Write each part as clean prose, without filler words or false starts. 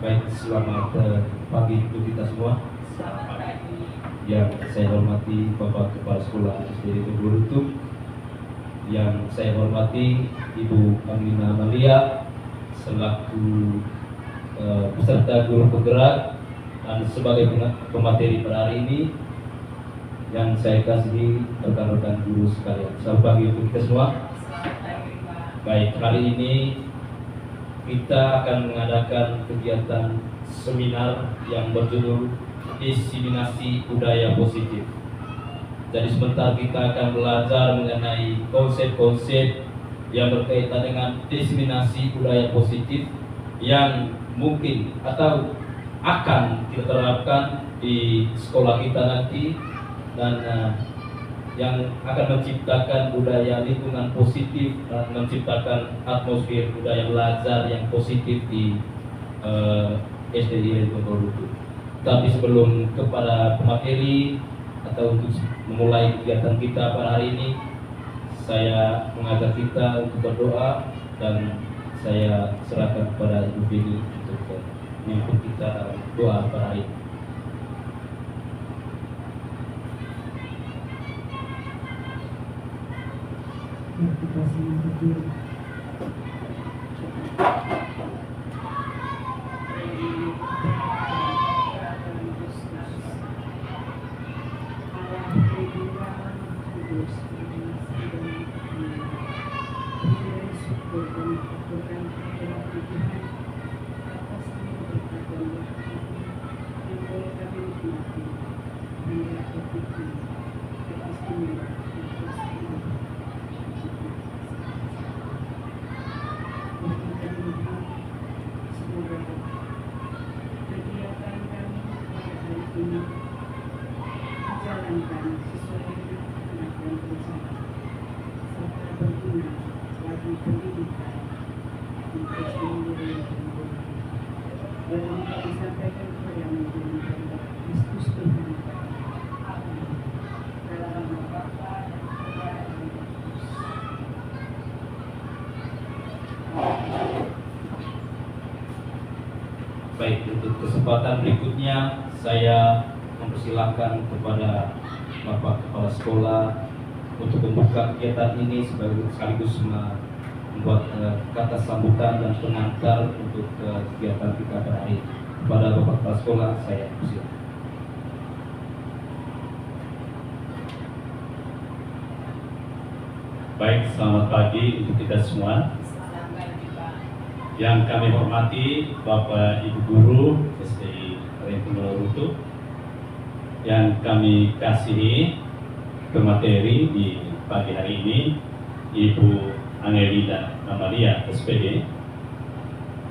Baik, selamat pagi untuk kita semua. Yang saya hormati Bapak Kepala Sekolah SD Tegurutu, yang saya hormati Ibu Amina Amalia selaku peserta guru penggerak dan sebagai pemateri pada hari ini, yang saya kasihi rekan-rekan guru sekalian. Selamat pagi untuk kita semua. Baik, hari ini kita akan mengadakan kegiatan seminar yang berjudul Diseminasi Budaya Positif. Jadi sebentar kita akan belajar mengenai konsep-konsep yang berkaitan dengan diseminasi budaya positif yang mungkin atau akan kita terapkan di sekolah kita nanti, dan yang akan menciptakan budaya lingkungan positif dan menciptakan atmosfer budaya belajar yang positif di SD Tegurutu. Tapi sebelum kepada pemateri atau untuk memulai kegiatan kita pada hari ini, saya mengajak kita untuk berdoa dan saya serahkan kepada Ibu Vini untuk memimpin kita dalam doa pada hari ini. Kita semua berdiri. Baik, untuk kesempatan berikutnya saya mempersilahkan kepada Bapak Kepala Sekolah untuk membuka kegiatan ini sekaligus membuat kata sambutan dan pengantar untuk kegiatan kita pada hari ini. Kepada Bapak Kepala Sekolah saya persilakan. Baik, selamat pagi untuk kita semua. Yang kami hormati Bapak Ibu Guru SD Tegurutu, yang kami kasihi pemateri di pagi hari ini Ibu Angelina Amalia SPD,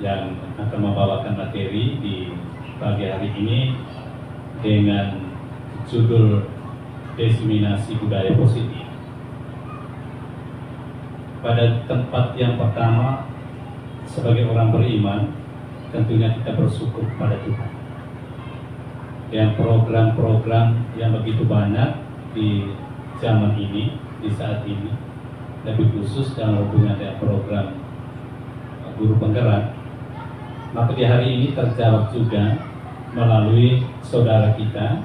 yang akan membawakan materi di pagi hari ini dengan judul Diseminasi Budaya Positif. Pada tempat yang pertama, sebagai orang beriman, tentunya kita bersyukur kepada Tuhan. Yang program-program yang begitu banyak di zaman ini, di saat ini, lebih khusus dalam hubungan dengan program guru penggerak, maka di hari ini terjawab juga melalui saudara kita,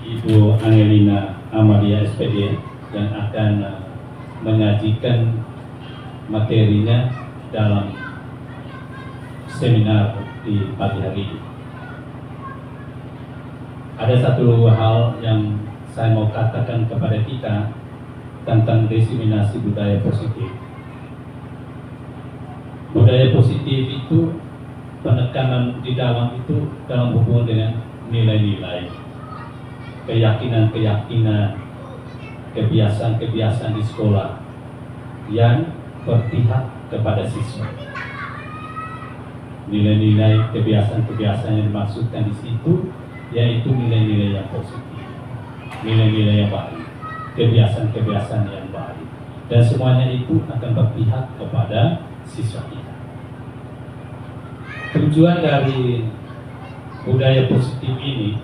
Ibu Angelina Amalia SPD, yang akan menyajikan materinya dalam seminar di pagi hari ini. Ada satu hal yang saya mau katakan kepada kita tentang diseminasi budaya positif. Budaya positif itu penekanan di dalam itu dalam hubungan dengan nilai-nilai, keyakinan-keyakinan, kebiasaan-kebiasaan di sekolah yang berpihak kepada siswa. Nilai-nilai, kebiasaan-kebiasaan yang dimaksudkan di situ yaitu nilai-nilai yang positif, nilai-nilai yang baik, kebiasaan-kebiasaan yang baik, dan semuanya itu akan berpihak kepada siswa kita. Tujuan dari budaya positif ini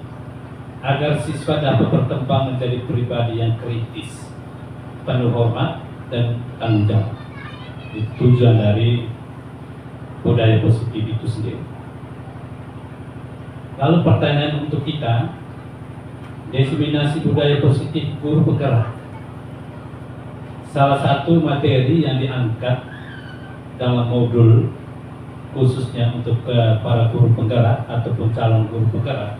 agar siswa dapat berkembang menjadi pribadi yang kritis, penuh hormat dan tanggung jawab. Itu tujuan dari budaya positif itu sendiri. Lalu pertanyaan untuk kita, diseminasi budaya positif guru penggerak. Salah satu materi yang diangkat dalam modul khususnya untuk para guru penggerak ataupun calon guru penggerak,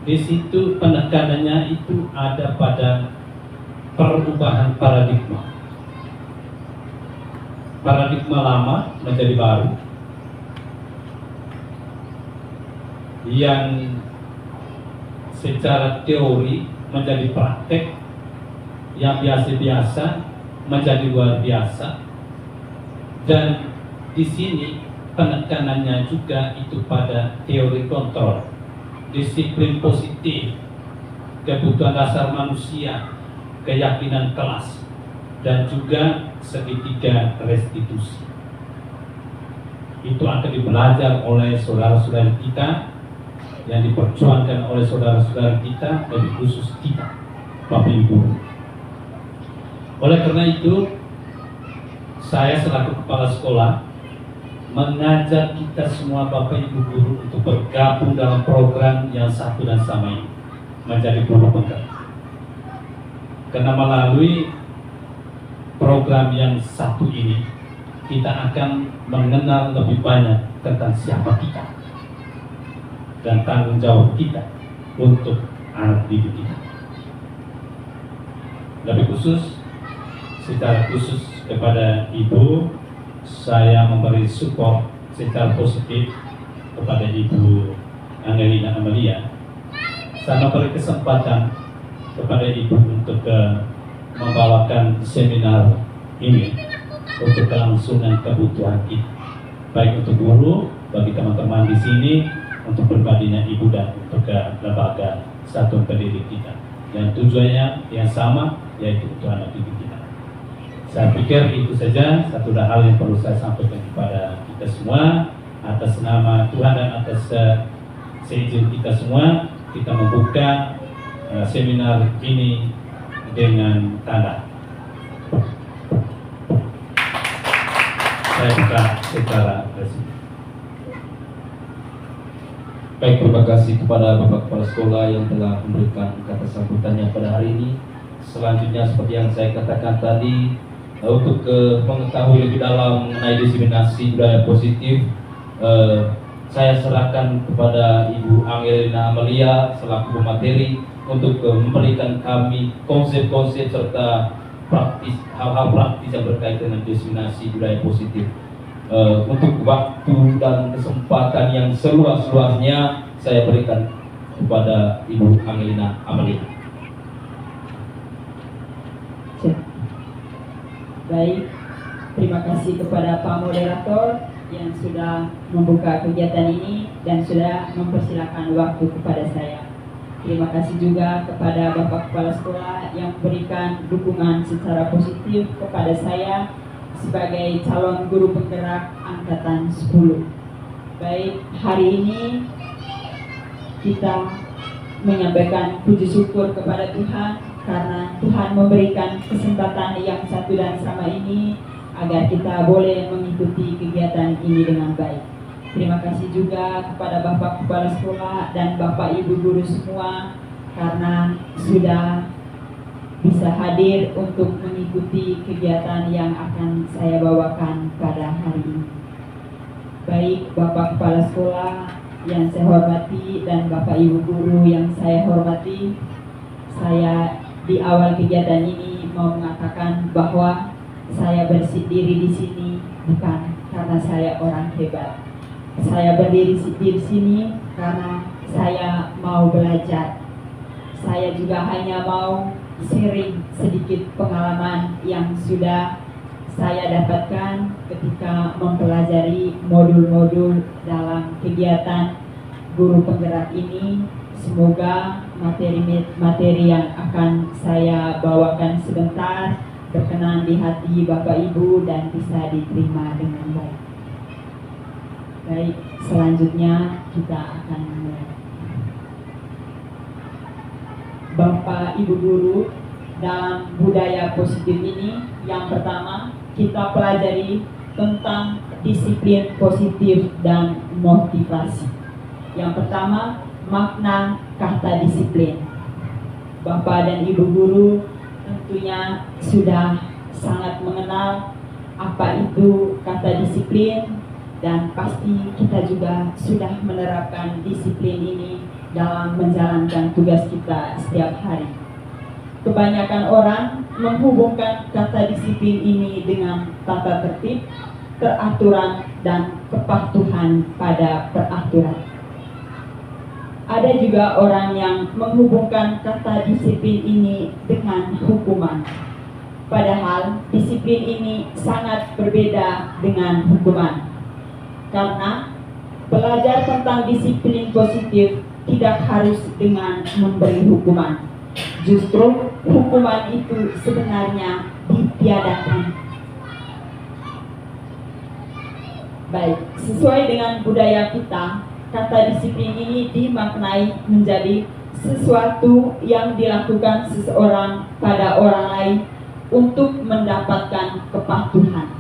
di situ penekanannya itu ada pada perubahan paradigma. Paradigma lama menjadi baru, yang secara teori menjadi praktek, yang biasa-biasa menjadi luar biasa, dan di sini penekanannya juga itu pada teori kontrol, disiplin positif, kebutuhan dasar manusia, keyakinan kelas, dan juga segitiga restitusi. Itu akan dibelajar oleh saudara-saudara kita, yang diperjuangkan oleh saudara-saudara kita, lebih khusus kita, Bapak Ibu. Oleh karena itu, saya selaku kepala sekolah mengajak kita semua Bapak Ibu guru untuk bergabung dalam program yang satu dan sama ini, menjadi guru penggerak. Karena melalui program yang satu ini, kita akan mengenal lebih banyak tentang siapa kita dan tanggung jawab kita untuk anak didik kita. Lebih khusus, secara khusus kepada Ibu, saya memberi support secara positif kepada Ibu Angelina Amalia. Saya memberi kesempatan kepada Ibu untuk membawakan seminar ini untuk kelangsungan kebutuhan kita, baik untuk guru, bagi teman-teman di sini, untuk pribadinya Ibu, dan untuk lembaga satuan pendidik kita. Dan tujuannya yang sama, yaitu untuk anak didik kita. Saya pikir itu saja satu hal yang perlu saya sampaikan kepada kita semua. Atas nama Tuhan dan atas seizin kita semua, kita membuka seminar ini dengan tanda. Saya buka secara resmi. Baik, terima kasih kepada Bapak Kepala Sekolah yang telah memberikan kata sambutannya pada hari ini. Selanjutnya, seperti yang saya katakan tadi, untuk mengetahui lebih dalam mengenai diseminasi budaya positif, saya serahkan kepada Ibu Angelina Amalia selaku pemateri untuk memberikan kami konsep-konsep serta praktis, hal-hal praktis yang berkaitan dengan diseminasi budaya positif. Untuk waktu dan kesempatan yang seluas-luasnya saya berikan kepada Ibu Angelina Amalia. Baik, terima kasih kepada Pak Moderator yang sudah membuka kegiatan ini dan sudah mempersilakan waktu kepada saya. Terima kasih juga kepada Bapak Kepala Sekolah yang memberikan dukungan secara positif kepada saya sebagai calon guru penggerak angkatan 10. Baik, hari ini kita menyampaikan puji syukur kepada Tuhan karena Tuhan memberikan kesempatan yang satu dan sama ini agar kita boleh mengikuti kegiatan ini dengan baik. Terima kasih juga kepada Bapak Kepala Sekolah dan Bapak Ibu guru semua karena sudah bisa hadir untuk mengikuti kegiatan yang akan saya bawakan pada hari ini. Baik Bapak Kepala Sekolah yang saya hormati dan Bapak Ibu guru yang saya hormati, saya di awal kegiatan ini mau mengatakan bahwa saya berdiri di sini bukan karena saya orang hebat. Saya berdiri di sini karena saya mau belajar. Saya juga hanya mau sharing sedikit pengalaman yang sudah saya dapatkan ketika mempelajari modul-modul dalam kegiatan guru penggerak ini. Semoga materi-materi yang akan saya bawakan sebentar berkenan di hati Bapak Ibu dan bisa diterima dengan baik. Baik, selanjutnya kita akan mulai. Bapak Ibu guru, dalam budaya positif ini yang pertama kita pelajari tentang disiplin positif dan motivasi. Yang pertama, makna kata disiplin. Bapak dan Ibu guru tentunya sudah sangat mengenal apa itu kata disiplin, dan pasti kita juga sudah menerapkan disiplin ini dalam menjalankan tugas kita setiap hari. Kebanyakan orang menghubungkan kata disiplin ini dengan tata tertib, teraturan, dan kepatuhan pada peraturan. Ada juga orang yang menghubungkan kata disiplin ini dengan hukuman. Padahal disiplin ini sangat berbeda dengan hukuman. Karena belajar tentang disiplin positif tidak harus dengan memberi hukuman. Justru hukuman itu sebenarnya ditiadakan. Baik, sesuai dengan budaya kita, kata disiplin ini dimaknai menjadi sesuatu yang dilakukan seseorang pada orang lain untuk mendapatkan kepatuhan.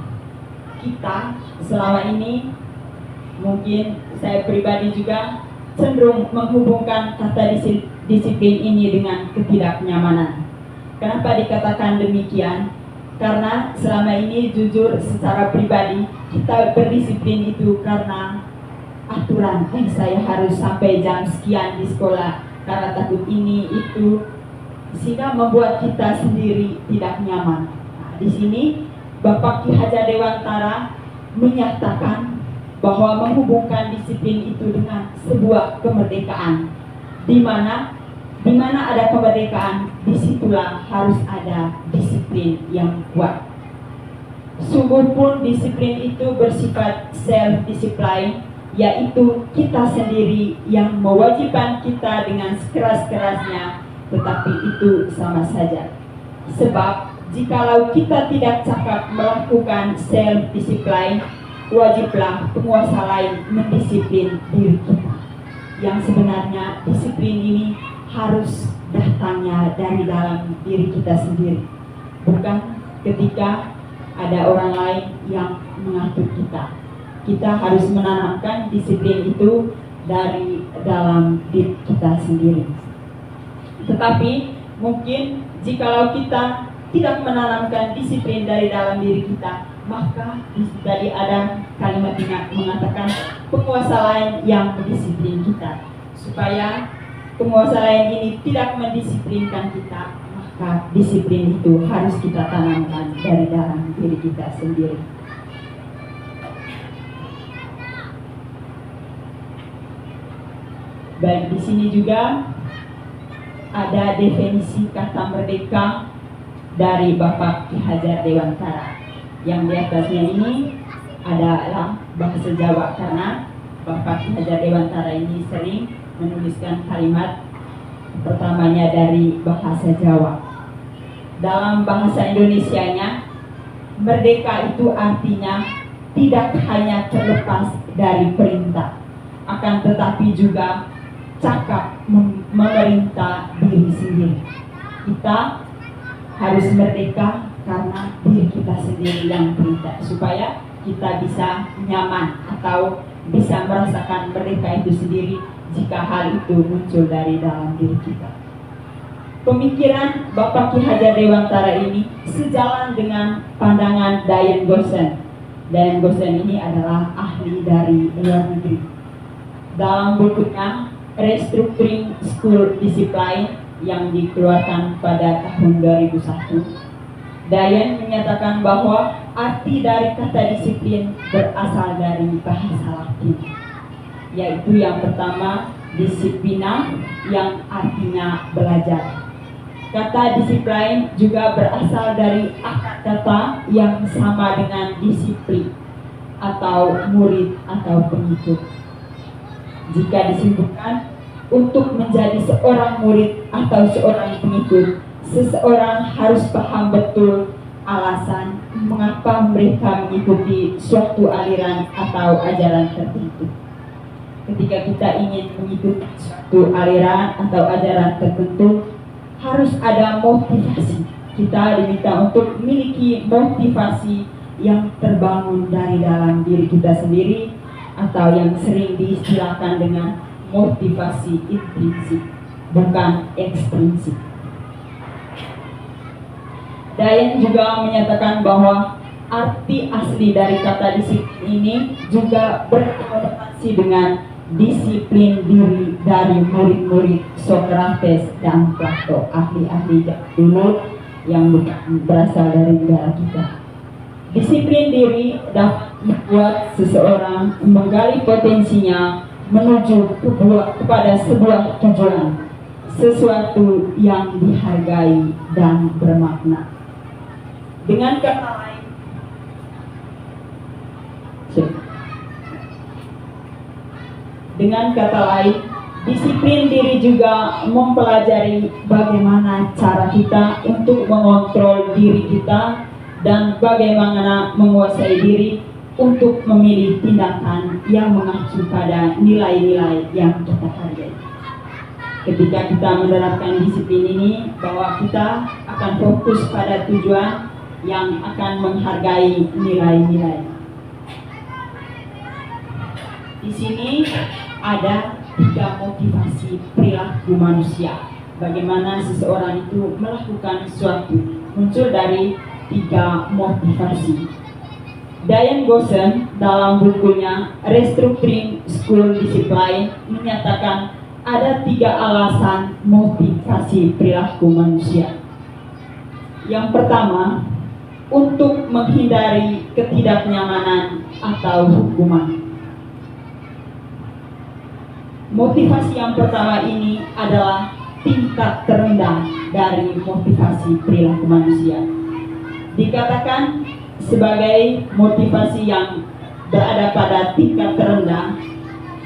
Kita selama ini, mungkin saya pribadi juga cenderung menghubungkan kata disiplin ini dengan ketidaknyamanan. Kenapa dikatakan demikian? Karena selama ini jujur secara pribadi kita berdisiplin itu karena aturan, saya harus sampai jam sekian di sekolah karena takut ini itu, sehingga membuat kita sendiri tidak nyaman. Nah, di sini Bapak Ki Hajar Dewantara menyatakan bahwa menghubungkan disiplin itu dengan sebuah kemerdekaan, di mana ada kemerdekaan, disitulah harus ada disiplin yang kuat. Sungguh pun disiplin itu bersifat self-discipline, yaitu kita sendiri yang mewajibkan kita dengan sekeras-kerasnya, tetapi itu sama saja. Sebab jikalau kita tidak cakap melakukan self-discipline, wajiblah penguasa lain mendisiplin diri kita. Yang sebenarnya disiplin ini harus datangnya dari dalam diri kita sendiri, bukan ketika ada orang lain yang mengatur kita. Kita harus menanamkan disiplin itu dari dalam diri kita sendiri. Tetapi mungkin jikalau kita tidak menanamkan disiplin dari dalam diri kita, maka tadi ada kalimat yang mengatakan penguasa lain yang mendisiplin kita. Supaya penguasa lain ini tidak mendisiplinkan kita, maka disiplin itu harus kita tanamkan dari dalam diri kita sendiri. Baik, di sini juga ada definisi kata merdeka dari Bapak Ki Hajar Dewantara. Yang di atasnya ini adalah bahasa Jawa, karena Bapak Ki Hajar Dewantara ini sering menuliskan kalimat pertamanya dari bahasa Jawa. Dalam bahasa Indonesianya, merdeka itu artinya tidak hanya terlepas dari perintah, akan tetapi juga cakap memerintah diri sendiri. Kita harus merdeka karena diri kita sendiri yang perintah, supaya kita bisa nyaman atau bisa merasakan merdeka itu sendiri jika hal itu muncul dari dalam diri kita. Pemikiran Bapak Ki Hajar Dewantara ini sejalan dengan pandangan Diane Gossen. Diane Gossen ini adalah ahli dari luar negeri. Dalam bukunya Restructuring School Discipline yang dikeluarkan pada tahun 2001, Diane menyatakan bahwa arti dari kata disiplin berasal dari bahasa Latin, yaitu yang pertama disiplina, yang artinya belajar. Kata disiplin juga berasal dari akar kata yang sama dengan disiplin atau murid atau pengikut. Jika disimpulkan, untuk menjadi seorang murid atau seorang pengikut, seseorang harus paham betul alasan mengapa mereka mengikuti suatu aliran atau ajaran tertentu. Ketika kita ingin mengikuti suatu aliran atau ajaran tertentu, harus ada motivasi. Kita diminta untuk memiliki motivasi yang terbangun dari dalam diri kita sendiri, atau yang sering diistilahkan dengan motivasi intrinsik, bukan ekstrinsik. Dayan juga menyatakan bahwa arti asli dari kata disiplin ini juga berkonotasi dengan disiplin diri dari murid-murid Sokrates dan Plato, ahli-ahli dulu yang berasal dari negara kita. Disiplin diri dapat membuat seseorang menggali potensinya menuju kepada sebuah tujuan, sesuatu yang dihargai dan bermakna. Dengan kata lain, disiplin diri juga mempelajari bagaimana cara kita untuk mengontrol diri kita dan bagaimana menguasai diri untuk memilih tindakan yang mengacu pada nilai-nilai yang kita hargai. Ketika kita menerapkan disiplin ini, bahwa kita akan fokus pada tujuan yang akan menghargai nilai-nilai. Di sini ada 3 motivasi perilaku manusia. Bagaimana seseorang itu melakukan sesuatu, muncul dari 3 motivasi. Diane Goshen dalam bukunya Restructuring School Discipline menyatakan ada 3 alasan motivasi perilaku manusia. Yang pertama, untuk menghindari ketidaknyamanan atau hukuman. Motivasi yang pertama ini adalah tingkat terendah dari motivasi perilaku manusia. Dikatakan sebagai motivasi yang berada pada tingkat terendah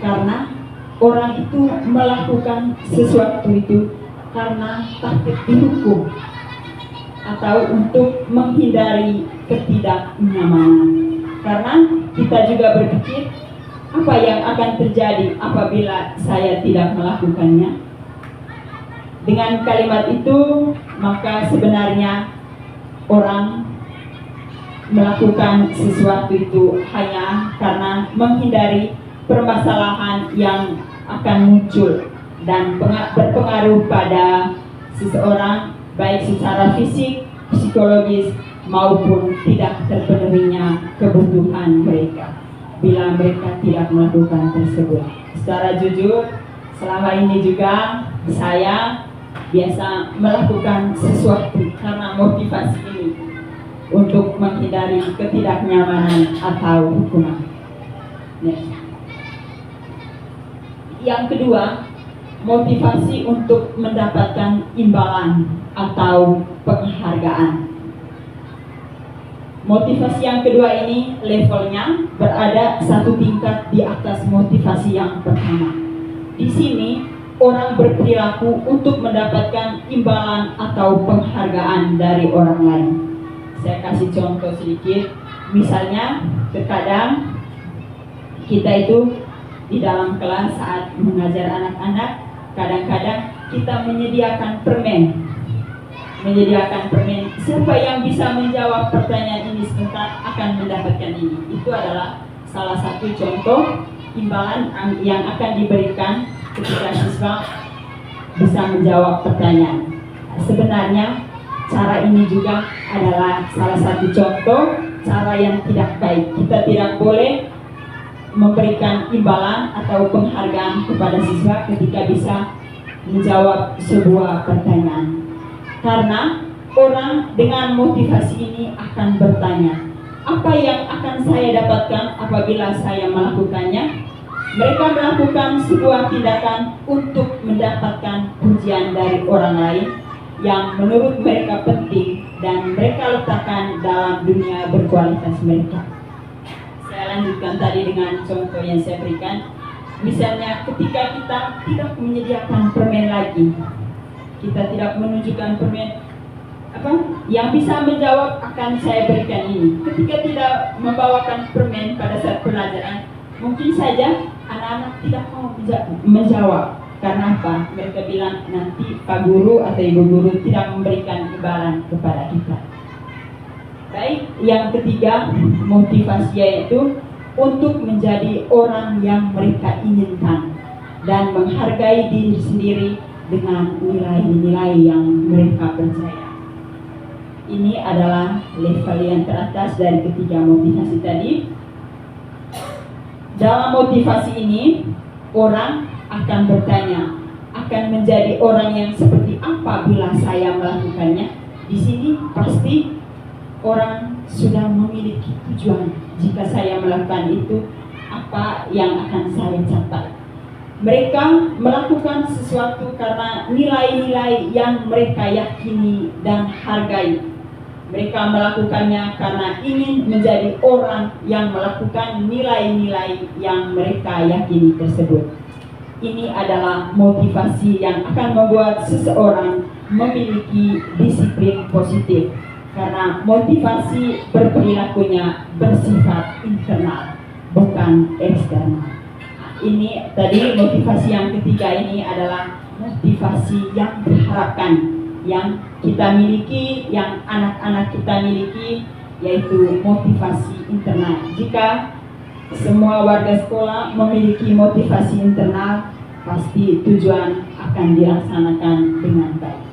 karena orang itu melakukan sesuatu itu karena takut dihukum atau untuk menghindari ketidaknyamanan. Karena kita juga berpikir, apa yang akan terjadi apabila saya tidak melakukannya? Dengan kalimat itu, maka sebenarnya orang melakukan sesuatu itu hanya karena menghindari permasalahan yang akan muncul dan berpengaruh pada seseorang, baik secara fisik, psikologis, maupun tidak terpenuhinya kebutuhan mereka bila mereka tidak melakukan tersebut. Secara jujur, selama ini juga saya biasa melakukan sesuatu karena motivasi ini untuk menghindari ketidaknyamanan atau hukuman. Yang kedua, motivasi untuk mendapatkan imbalan atau penghargaan. Motivasi yang kedua ini levelnya berada 1 tingkat di atas motivasi yang pertama. Di sini orang berperilaku untuk mendapatkan imbalan atau penghargaan dari orang lain. Saya kasih contoh sedikit. Misalnya, terkadang kita itu di dalam kelas saat mengajar anak-anak, kadang-kadang kita menyediakan permen. Siapa yang bisa menjawab pertanyaan ini sebentar akan mendapatkan ini. Itu adalah salah satu contoh imbalan yang akan diberikan ketika siswa bisa menjawab pertanyaan. Sebenarnya cara ini juga adalah salah satu contoh cara yang tidak baik. Kita tidak boleh memberikan imbalan atau penghargaan kepada siswa ketika bisa menjawab sebuah pertanyaan. Karena orang dengan motivasi ini akan bertanya, apa yang akan saya dapatkan apabila saya melakukannya? Mereka melakukan sebuah tindakan untuk mendapatkan pujian dari orang lain yang menurut mereka penting dan mereka letakkan dalam dunia berkualitas mereka. Saya lanjutkan tadi dengan contoh yang saya berikan. Misalnya ketika kita tidak menyediakan permen lagi, kita tidak menunjukkan permen yang bisa menjawab akan saya berikan ini. Ketika tidak membawakan permen pada saat pelajaran, mungkin saja anak-anak tidak mau menjawab. Karena apa? Mereka bilang nanti Pak Guru atau Ibu Guru tidak memberikan imbalan kepada kita. Baik, yang ketiga motivasi yaitu untuk menjadi orang yang mereka inginkan. dan menghargai diri sendiri dengan nilai-nilai yang mereka percaya. Ini adalah level yang teratas dari ketiga motivasi tadi. Dalam motivasi ini, orang akan bertanya, akan menjadi orang yang seperti apa bila saya melakukannya? Di sini pasti orang sudah memiliki tujuan. Jika saya melakukan itu, apa yang akan saya capai? Mereka melakukan sesuatu karena nilai-nilai yang mereka yakini dan hargai. Mereka melakukannya karena ingin menjadi orang yang melakukan nilai-nilai yang mereka yakini tersebut. Ini adalah motivasi yang akan membuat seseorang memiliki disiplin positif, karena motivasi berperilakunya bersifat internal, bukan eksternal. Ini tadi motivasi yang ketiga ini adalah motivasi yang diharapkan, yang kita miliki, yang anak-anak kita miliki, yaitu motivasi internal. Jika semua warga sekolah memiliki motivasi internal, pasti tujuan akan dilaksanakan dengan baik.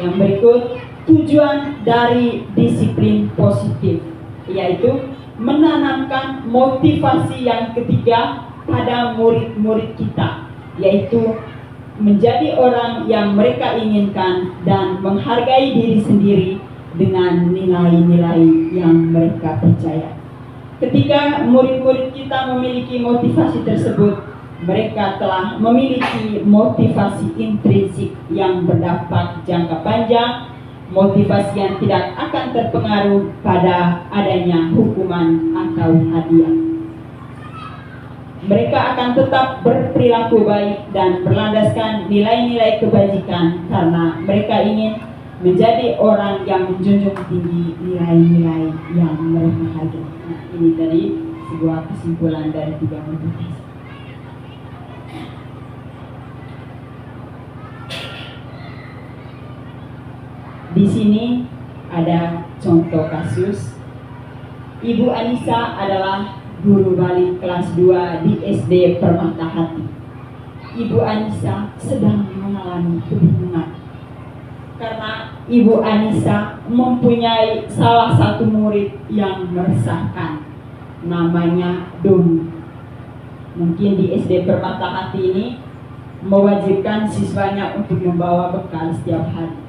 Yang berikut, tujuan dari disiplin positif, yaitu menanamkan motivasi yang ketiga pada murid-murid kita, yaitu menjadi orang yang mereka inginkan dan menghargai diri sendiri dengan nilai-nilai yang mereka percaya. Ketika murid-murid kita memiliki motivasi tersebut, mereka telah memiliki motivasi intrinsik yang berdampak jangka panjang, motivasi yang tidak akan terpengaruh pada adanya hukuman atau hadiah. Mereka akan tetap berperilaku baik dan berlandaskan nilai-nilai kebajikan karena mereka ingin menjadi orang yang menjunjung tinggi nilai-nilai yang mereka hargai. Nah, ini tadi sebuah kesimpulan dari tiga motivasi. Di sini ada contoh kasus. Ibu Anissa adalah guru balik kelas 2 di SD Permata Hati. Ibu Anissa sedang mengalami kebingungan karena Ibu Anissa mempunyai salah satu murid yang meresahkan, namanya Doni. Mungkin di SD Permata Hati ini mewajibkan siswanya untuk membawa bekal setiap hari.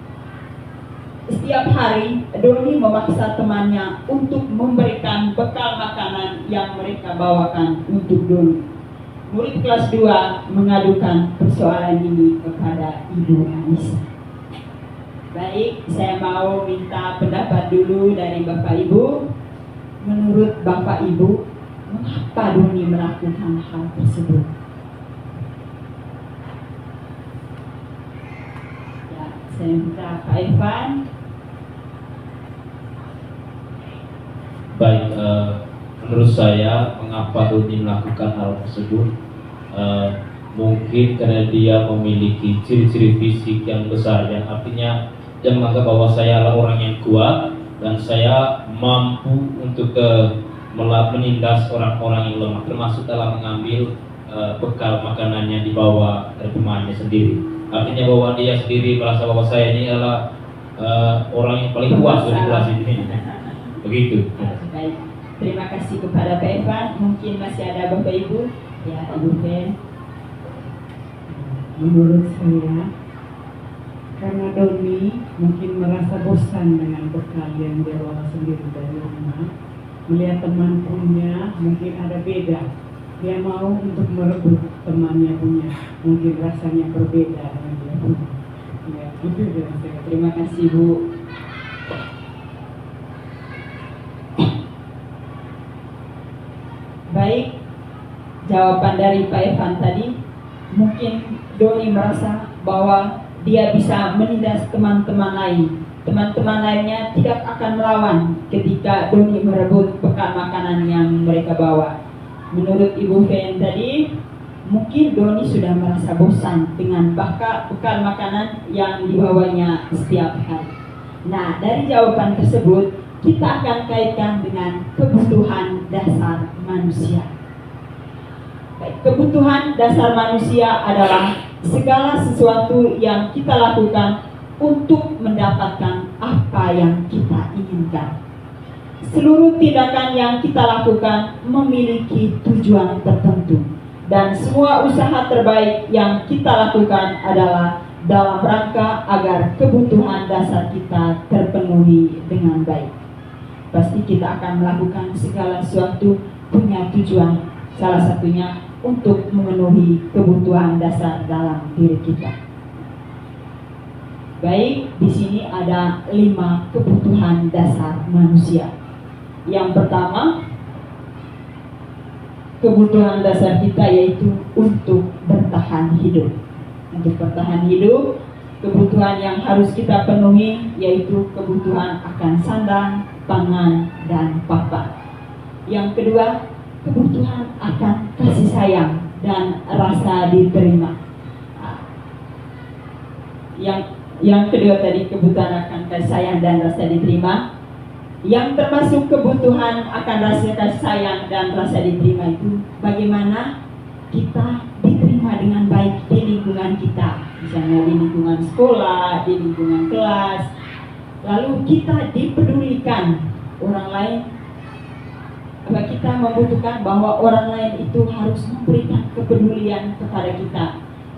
Setiap hari, Doni memaksa temannya untuk memberikan bekal makanan yang mereka bawakan untuk Doni. Murid kelas 2 mengadukan persoalan ini kepada Ibu Anissa. Baik, saya mau minta pendapat dulu dari Bapak Ibu. Menurut Bapak Ibu, mengapa Doni melakukan hal tersebut? Ya, saya minta Pak Irfan. Baik, menurut saya mengapa Doni melakukan hal tersebut, mungkin karena dia memiliki ciri-ciri fisik yang besar, yang artinya dia menganggap bahwa saya adalah orang yang kuat dan saya mampu untuk menindas orang-orang yang lemah, termasuk dalam mengambil bekal makanan yang dibawa dari temannya sendiri. Artinya bahwa dia sendiri merasa bahwa saya ini adalah orang yang paling kuat di kelas ini. Begitu. Baik, terima kasih kepada Pak Evan. Mungkin masih ada Bapak Ibu. Ya, Ibu Ben. Menurut saya, karena Doni mungkin merasa bosan dengan bekal yang dia bawa sendiri dari rumah, melihat teman punya mungkin ada beda, dia mau untuk merebut temannya punya, mungkin rasanya berbeda dengan dia punya. Ya, itu dari saya. Terima kasih Bu. Baik, jawaban dari Pak Evan tadi, mungkin Doni merasa bahwa dia bisa menindas teman-teman lain. Teman-teman lainnya tidak akan melawan ketika Doni merebut bekal makanan yang mereka bawa. Menurut Ibu Fen tadi, mungkin Doni sudah merasa bosan dengan bekal makanan yang dibawanya setiap hari. Nah, dari jawaban tersebut, kita akan kaitkan dengan kebutuhan dasar manusia. Kebutuhan dasar manusia adalah segala sesuatu yang kita lakukan untuk mendapatkan apa yang kita inginkan. Seluruh tindakan yang kita lakukan memiliki tujuan tertentu, dan semua usaha terbaik yang kita lakukan adalah dalam rangka agar kebutuhan dasar kita terpenuhi dengan baik. Pasti kita akan melakukan segala sesuatu punya tujuan, salah satunya untuk memenuhi kebutuhan dasar dalam diri kita. Baik, di sini ada 5 kebutuhan dasar manusia. Yang pertama, kebutuhan dasar kita yaitu untuk bertahan hidup. Untuk bertahan hidup, kebutuhan yang harus kita penuhi yaitu kebutuhan akan sandang, pangan, dan papan. Yang kedua, kebutuhan akan kasih sayang dan rasa diterima. Yang kedua tadi, kebutuhan akan kasih sayang dan rasa diterima. Yang termasuk kebutuhan akan rasa kasih sayang dan rasa diterima itu bagaimana kita diterima dengan baik di lingkungan kita, misalnya di lingkungan sekolah, di lingkungan kelas. Lalu kita dipedulikan orang lain. Kita membutuhkan bahwa orang lain itu harus memberikan kepedulian kepada kita.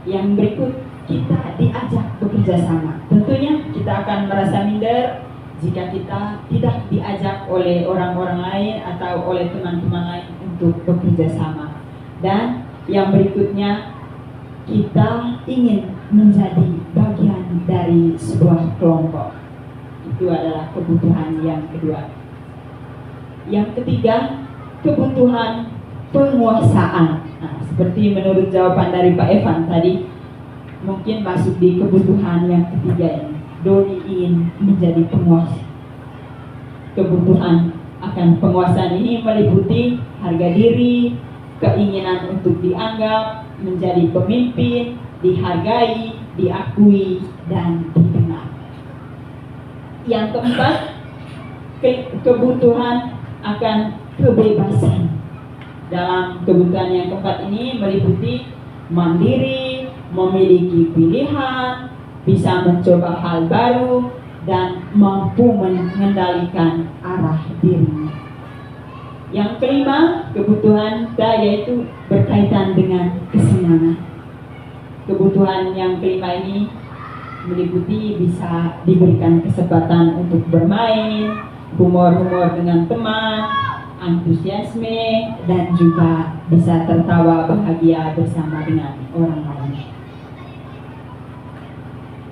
Yang berikut, kita diajak bekerja sama. Tentunya kita akan merasa minder jika kita tidak diajak oleh orang-orang lain atau oleh teman-teman lain untuk bekerja sama. Dan yang berikutnya, kita ingin menjadi bagian dari sebuah kelompok. Itu adalah kebutuhan yang kedua. Yang ketiga, kebutuhan penguasaan. Nah, seperti menurut jawaban dari Pak Evan tadi, mungkin masuk di kebutuhan yang ketiga ini. Doni ingin menjadi penguasa. Kebutuhan akan penguasaan ini meliputi harga diri, keinginan untuk dianggap, menjadi pemimpin, dihargai, diakui, dan didengar. Yang keempat, kebutuhan akan kebebasan. Dalam kebutuhan yang keempat ini meliputi mandiri, memiliki pilihan, bisa mencoba hal baru, dan mampu mengendalikan arah dirinya. Yang kelima, kebutuhan kita yaitu berkaitan dengan kesenangan. Kebutuhan yang kelima ini meliputi bisa diberikan kesempatan untuk bermain, humor-humor dengan teman, antusiasme, dan juga bisa tertawa bahagia bersama dengan orang lain.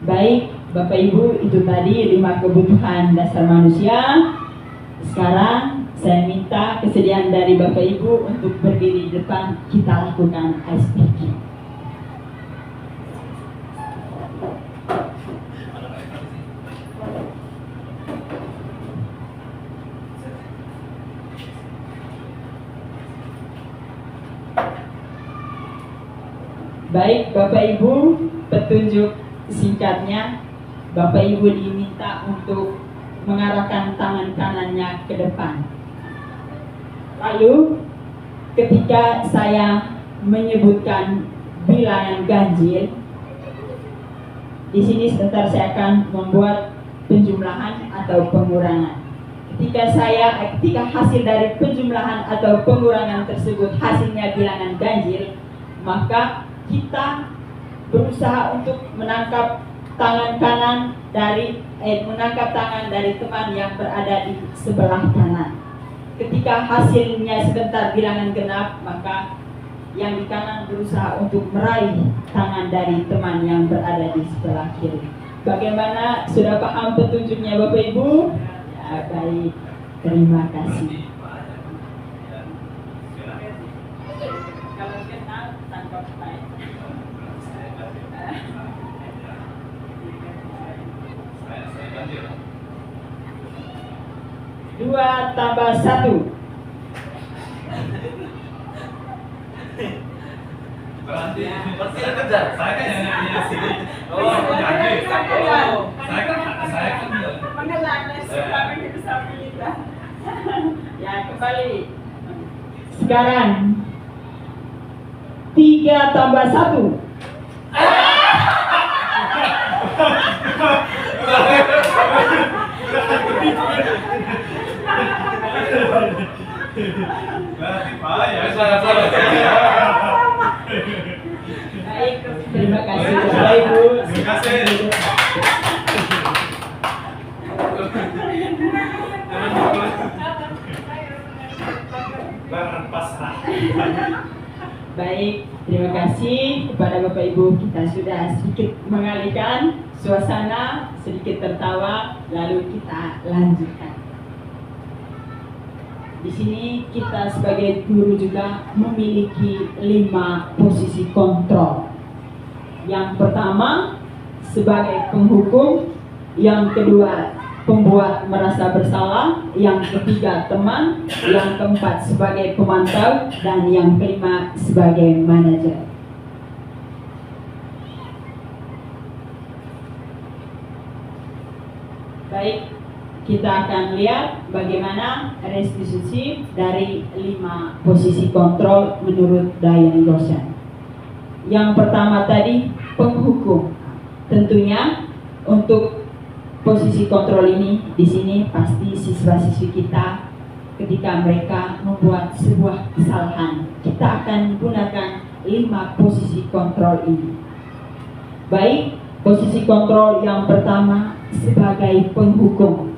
Baik, Bapak Ibu, itu tadi 5 kebutuhan dasar manusia. Sekarang saya minta kesediaan dari Bapak Ibu untuk berdiri di depan, kita lakukan ice breaking. Baik, Bapak Ibu, petunjuk singkatnya, Bapak Ibu diminta untuk mengarahkan tangan kanannya ke depan. Lalu, ketika saya menyebutkan bilangan ganjil, di sini sebentar saya akan membuat penjumlahan atau pengurangan. Ketika hasil dari penjumlahan atau pengurangan tersebut hasilnya bilangan ganjil, maka kita berusaha untuk menangkap tangan dari teman yang berada di sebelah kanan. Ketika hasilnya sebentar bilangan genap, maka yang di kanan berusaha untuk meraih tangan dari teman yang berada di sebelah kiri. Bagaimana? Sudah paham petunjuknya Bapak Ibu? Ya, baik. Terima kasih. Kalau genap, tangkap baik. 2 tambah 1. Saya kejar, saya kan yang nanya sini. Oh, janji. Saya kan mengelaknya sekarang disabilitas. Ya, kembali. Sekarang 3 tambah 1. Baik, terima kasih Bapak Ibu. Terima kasih. Baik, terima kasih kepada Bapak Ibu. Kita sudah sedikit mengalihkan suasana, sedikit tertawa, lalu kita lanjutkan. Di sini kita sebagai guru juga memiliki 5 posisi kontrol. Yang pertama sebagai penghukum, yang kedua pembuat merasa bersalah, yang ketiga teman, yang keempat sebagai pemantau, dan yang kelima sebagai manajer. Baik, kita akan lihat bagaimana restitusi dari 5 posisi kontrol menurut Diane Goshen. Yang pertama tadi penghukum. Tentunya untuk posisi kontrol ini di sini pasti siswa-siswi kita ketika mereka membuat sebuah kesalahan, kita akan gunakan 5 posisi kontrol ini. Baik, posisi kontrol yang pertama sebagai penghukum.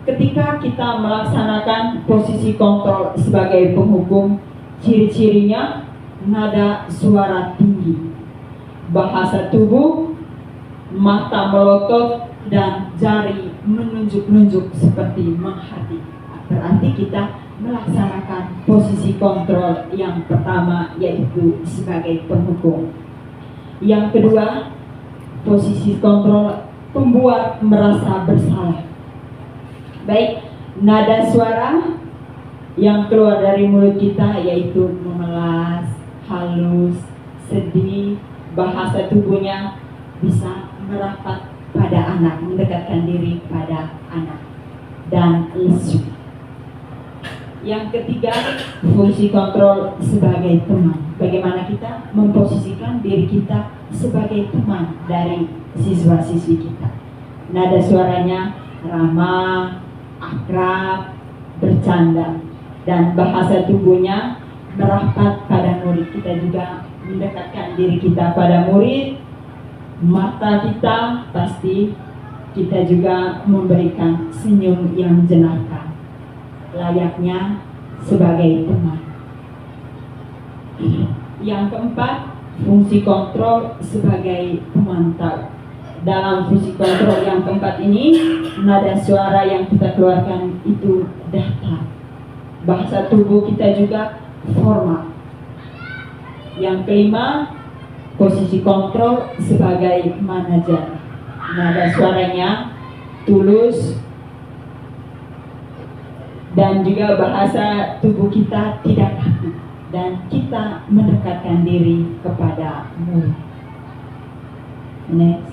Ketika kita melaksanakan posisi kontrol sebagai penghukum, ciri-cirinya nada suara tinggi, bahasa tubuh, mata melotot, dan jari menunjuk-nunjuk seperti menghati. Berarti kita melaksanakan posisi kontrol yang pertama, yaitu sebagai penghukum. Yang kedua, posisi kontrol pembuat merasa bersalah. Baik, nada suara yang keluar dari mulut kita yaitu memelas, halus, sedih, bahasa tubuhnya bisa merapat pada anak, mendekatkan diri pada anak, dan lesu. Yang ketiga, fungsi kontrol sebagai teman. Bagaimana kita memposisikan diri kita sebagai teman dari siswa-siswi kita. Nada suaranya ramah, akrab, bercanda, dan bahasa tubuhnya merapat pada murid. Kita juga mendekatkan diri kita pada murid. Mata kita pasti kita juga memberikan senyum yang jenaka, layaknya sebagai teman. Yang keempat, fungsi kontrol sebagai pemantau. Dalam fungsi kontrol yang keempat ini, nada suara yang kita keluarkan itu datar. Bahasa tubuh kita juga formal. Yang kelima, posisi kontrol sebagai manajer. Nada suaranya tulus, dan juga bahasa tubuh kita tidak kaku, dan kita mendekatkan diri kepada murid. Next.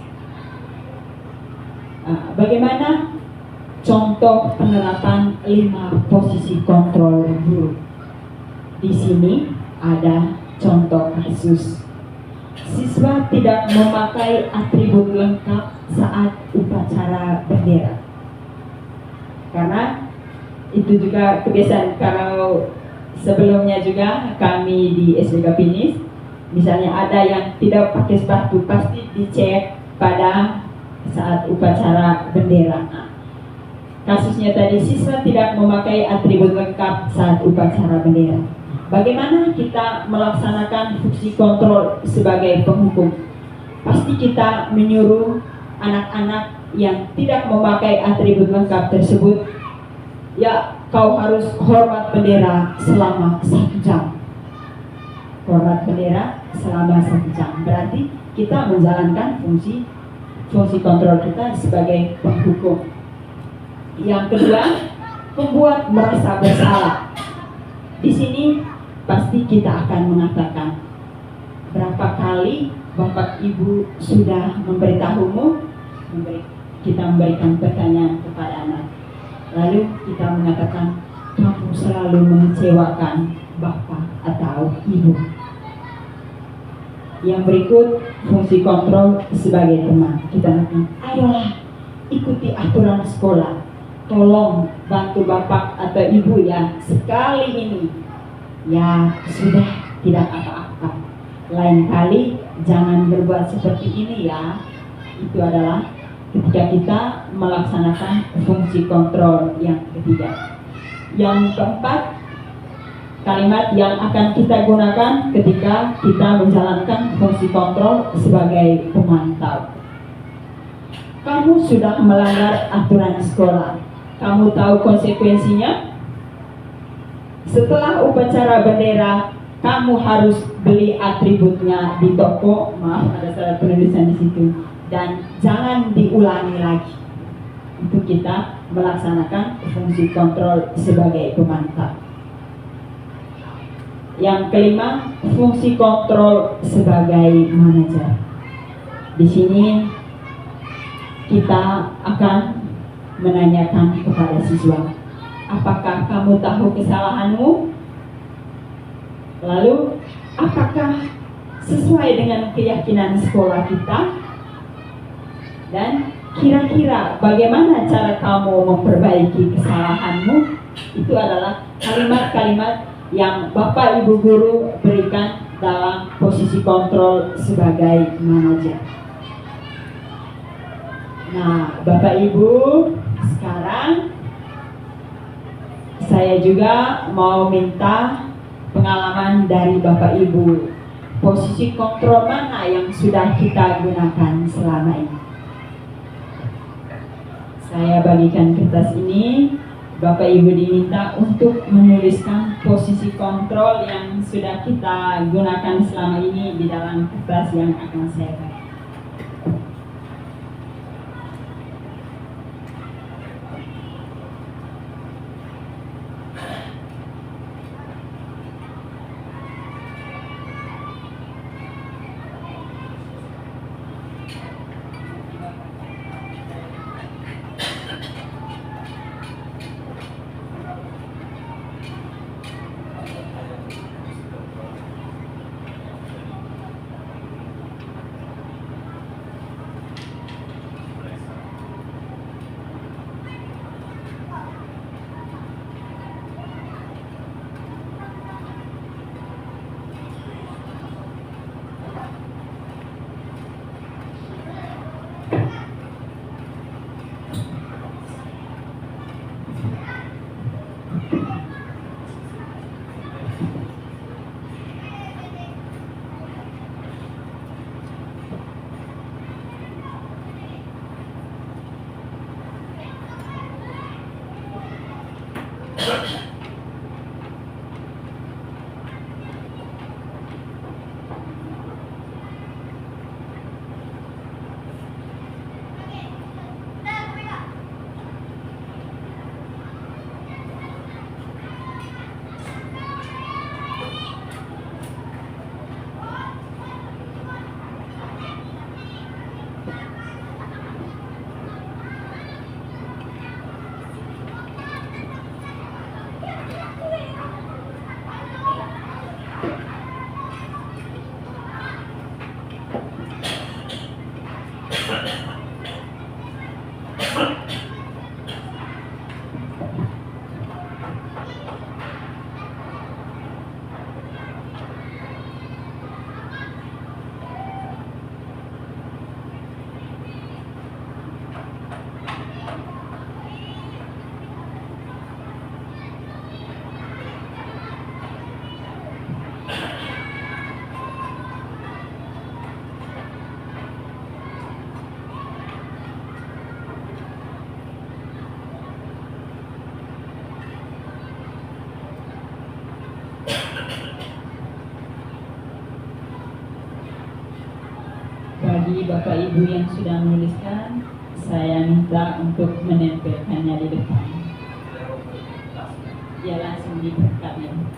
Bagaimana contoh penerapan 5 posisi kontrol guru? Di sini ada contoh kasus. Siswa tidak memakai atribut lengkap saat upacara bendera. Karena itu juga kebiasaan, kalau sebelumnya juga kami di SBK Pinis, misalnya ada yang tidak pakai sepatu, pasti dicek pada saat upacara bendera. Kasusnya tadi, siswa tidak memakai atribut lengkap saat upacara bendera. Bagaimana kita melaksanakan fungsi kontrol sebagai penghukum? Pasti kita menyuruh anak-anak yang tidak memakai atribut lengkap tersebut, ya, kau harus hormat bendera selama 1 jam. Hormat bendera selama 1 jam. Berarti kita menjalankan fungsi kontrol kita sebagai penghukum. Yang kedua, membuat merasa bersalah. Di sini pasti kita akan mengatakan, berapa kali Bapak Ibu sudah memberitahumu, kita memberikan pertanyaan kepada anak, lalu kita mengatakan, kamu selalu mengecewakan Bapak atau Ibu. Yang berikut fungsi kontrol sebagai teman. Kita nanti, ayolah ikuti aturan sekolah. Tolong bantu bapak atau ibu ya, sekali ini ya sudah tidak apa-apa. Lain kali jangan berbuat seperti ini ya. Itu adalah ketika kita melaksanakan fungsi kontrol yang ketiga. Yang keempat, kalimat yang akan kita gunakan ketika kita menjalankan fungsi kontrol sebagai pemantau. Kamu sudah melanggar aturan sekolah. Kamu tahu konsekuensinya? Setelah upacara bendera, kamu harus beli atributnya di toko. Maaf, ada salah penulisan di situ. Dan jangan diulangi lagi. Itu kita melaksanakan fungsi kontrol sebagai pemantau. Yang kelima, fungsi kontrol sebagai manajer. Di sini kita akan menanyakan kepada siswa, apakah kamu tahu kesalahanmu? Lalu, apakah sesuai dengan keyakinan sekolah kita? Dan kira-kira bagaimana cara kamu memperbaiki kesalahanmu? Itu adalah kalimat-kalimat yang Bapak Ibu Guru berikan dalam posisi kontrol sebagai manajer. Nah, Bapak Ibu, sekarang saya juga mau minta pengalaman dari Bapak Ibu. Posisi kontrol mana yang sudah kita gunakan selama ini? Saya bagikan kertas ini. Bapak Ibu diminta untuk menuliskan posisi kontrol yang sudah kita gunakan selama ini di dalam kertas yang akan saya bagi. Bagi Bapak Ibu yang sudah menuliskan, saya minta untuk menempelkannya di depan. Ya, langsung diperkatkan.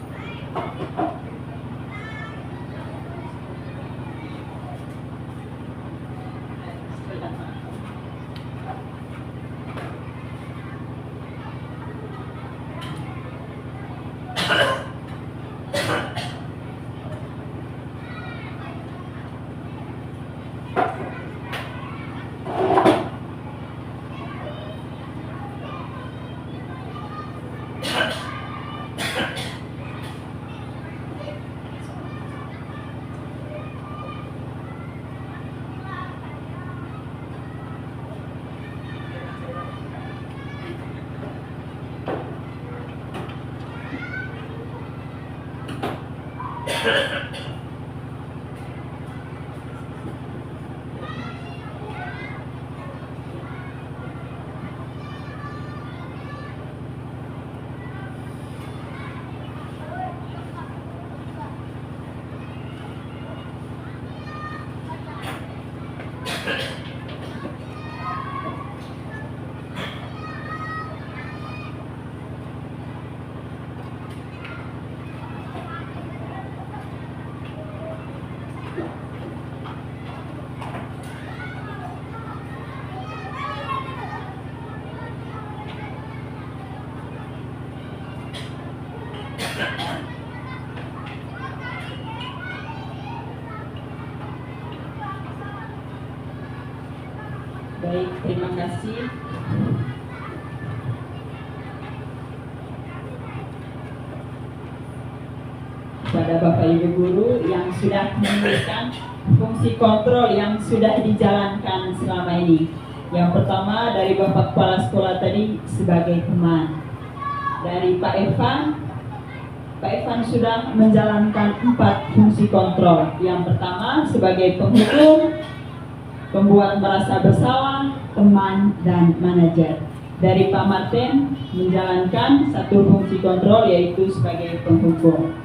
Baik, terima kasih. Kepada Bapak Ibu Guru yang sudah menuliskan fungsi kontrol yang sudah dijalankan selama ini. Yang pertama dari Bapak Kepala Sekolah tadi sebagai teman. Dari Pak Evan sudah menjalankan 4 fungsi kontrol. Yang pertama sebagai penghukum, pembuat merasa bersalah, teman, dan manajer. Dari Pak Martin menjalankan 1 fungsi kontrol yaitu sebagai penghukum.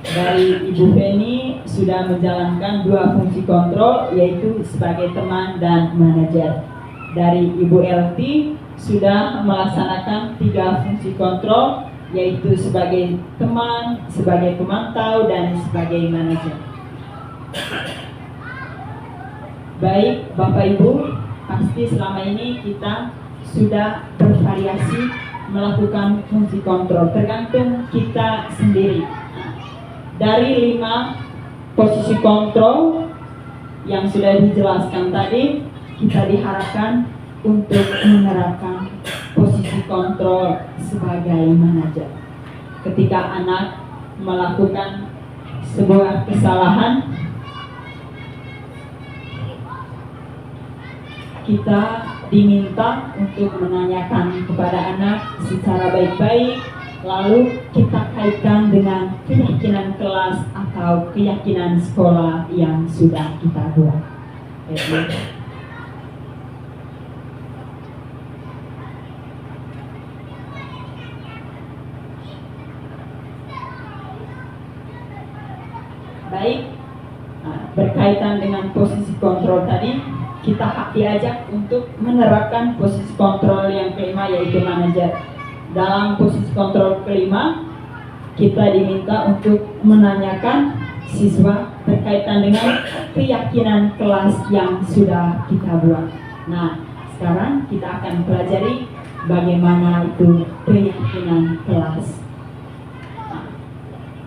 Dari Ibu Feni sudah menjalankan 2 fungsi kontrol yaitu sebagai teman dan manajer. Dari Ibu Elti sudah melaksanakan 3 fungsi kontrol yaitu sebagai teman, sebagai pemantau, dan sebagai manajer. Baik Bapak Ibu, pasti selama ini kita sudah bervariasi melakukan fungsi kontrol, tergantung kita sendiri. Dari 5 posisi kontrol yang sudah dijelaskan tadi, kita diharapkan untuk menerapkan posisi kontrol sebagai manajer. Ketika anak melakukan sebuah kesalahan, kita diminta untuk menanyakan kepada anak secara baik-baik, lalu kita kaitkan dengan keyakinan kelas atau keyakinan sekolah yang sudah kita buat. Baik, berkaitan dengan posisi kontrol tadi, kita diajak untuk menerapkan posisi kontrol yang kelima yaitu manajer. Dalam posisi kontrol kelima, kita diminta untuk menanyakan siswa berkaitan dengan keyakinan kelas yang sudah kita buat. Nah, sekarang kita akan pelajari bagaimana itu keyakinan kelas.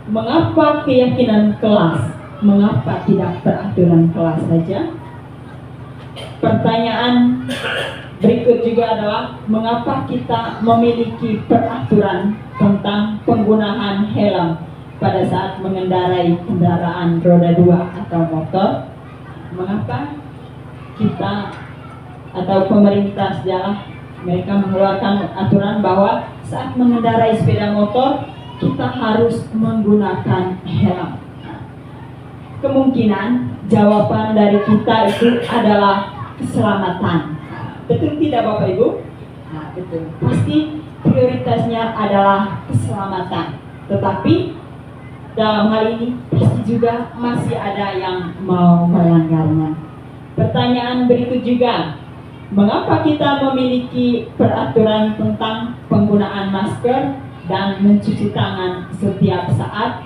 Mengapa keyakinan kelas? Mengapa tidak peraturan kelas saja? Pertanyaan berikut juga adalah mengapa kita memiliki peraturan tentang penggunaan helm pada saat mengendarai kendaraan roda 2 atau motor? Mengapa kita atau pemerintah sejarah mereka mengeluarkan aturan bahwa saat mengendarai sepeda motor kita harus menggunakan helm? Kemungkinan jawaban dari kita itu adalah keselamatan. Betul tidak Bapak Ibu? Nah, betul. Pasti prioritasnya adalah keselamatan. Tetapi dalam hal ini pasti juga masih ada yang mau melanggarnya. Pertanyaan berikut juga, mengapa kita memiliki peraturan tentang penggunaan masker dan mencuci tangan setiap saat?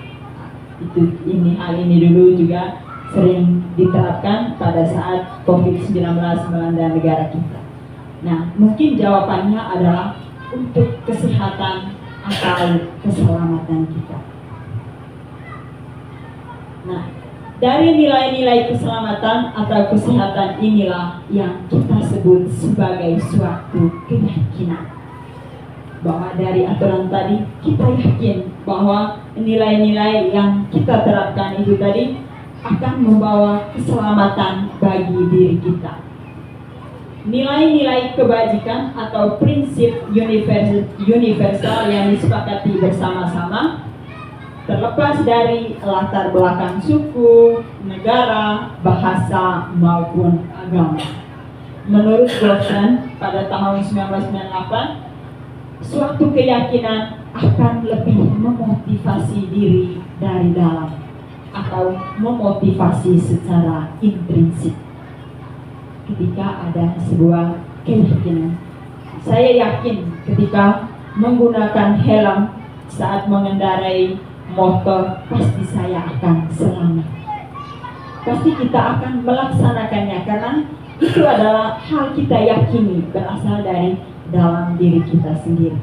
Hal ini dulu juga sering diterapkan pada saat COVID-19 melanda negara kita. Nah, mungkin jawabannya adalah untuk kesehatan atau keselamatan kita. Nah, dari nilai-nilai keselamatan atau kesehatan inilah yang kita sebut sebagai suatu keyakinan. Bahwa dari aturan tadi kita yakin bahwa nilai-nilai yang kita terapkan itu tadi akan membawa keselamatan bagi diri kita. Nilai-nilai kebajikan atau prinsip universal yang disepakati bersama-sama, terlepas dari latar belakang suku, negara, bahasa, maupun agama. Menurut Goffman pada tahun 1998, suatu keyakinan akan lebih memotivasi diri dari dalam atau memotivasi secara intrinsik. Ketika ada sebuah keyakinan, saya yakin ketika menggunakan helm saat mengendarai motor pasti saya akan selamat. Pasti kita akan melaksanakannya karena itu adalah hal kita yakini berasal dari dalam diri kita sendiri.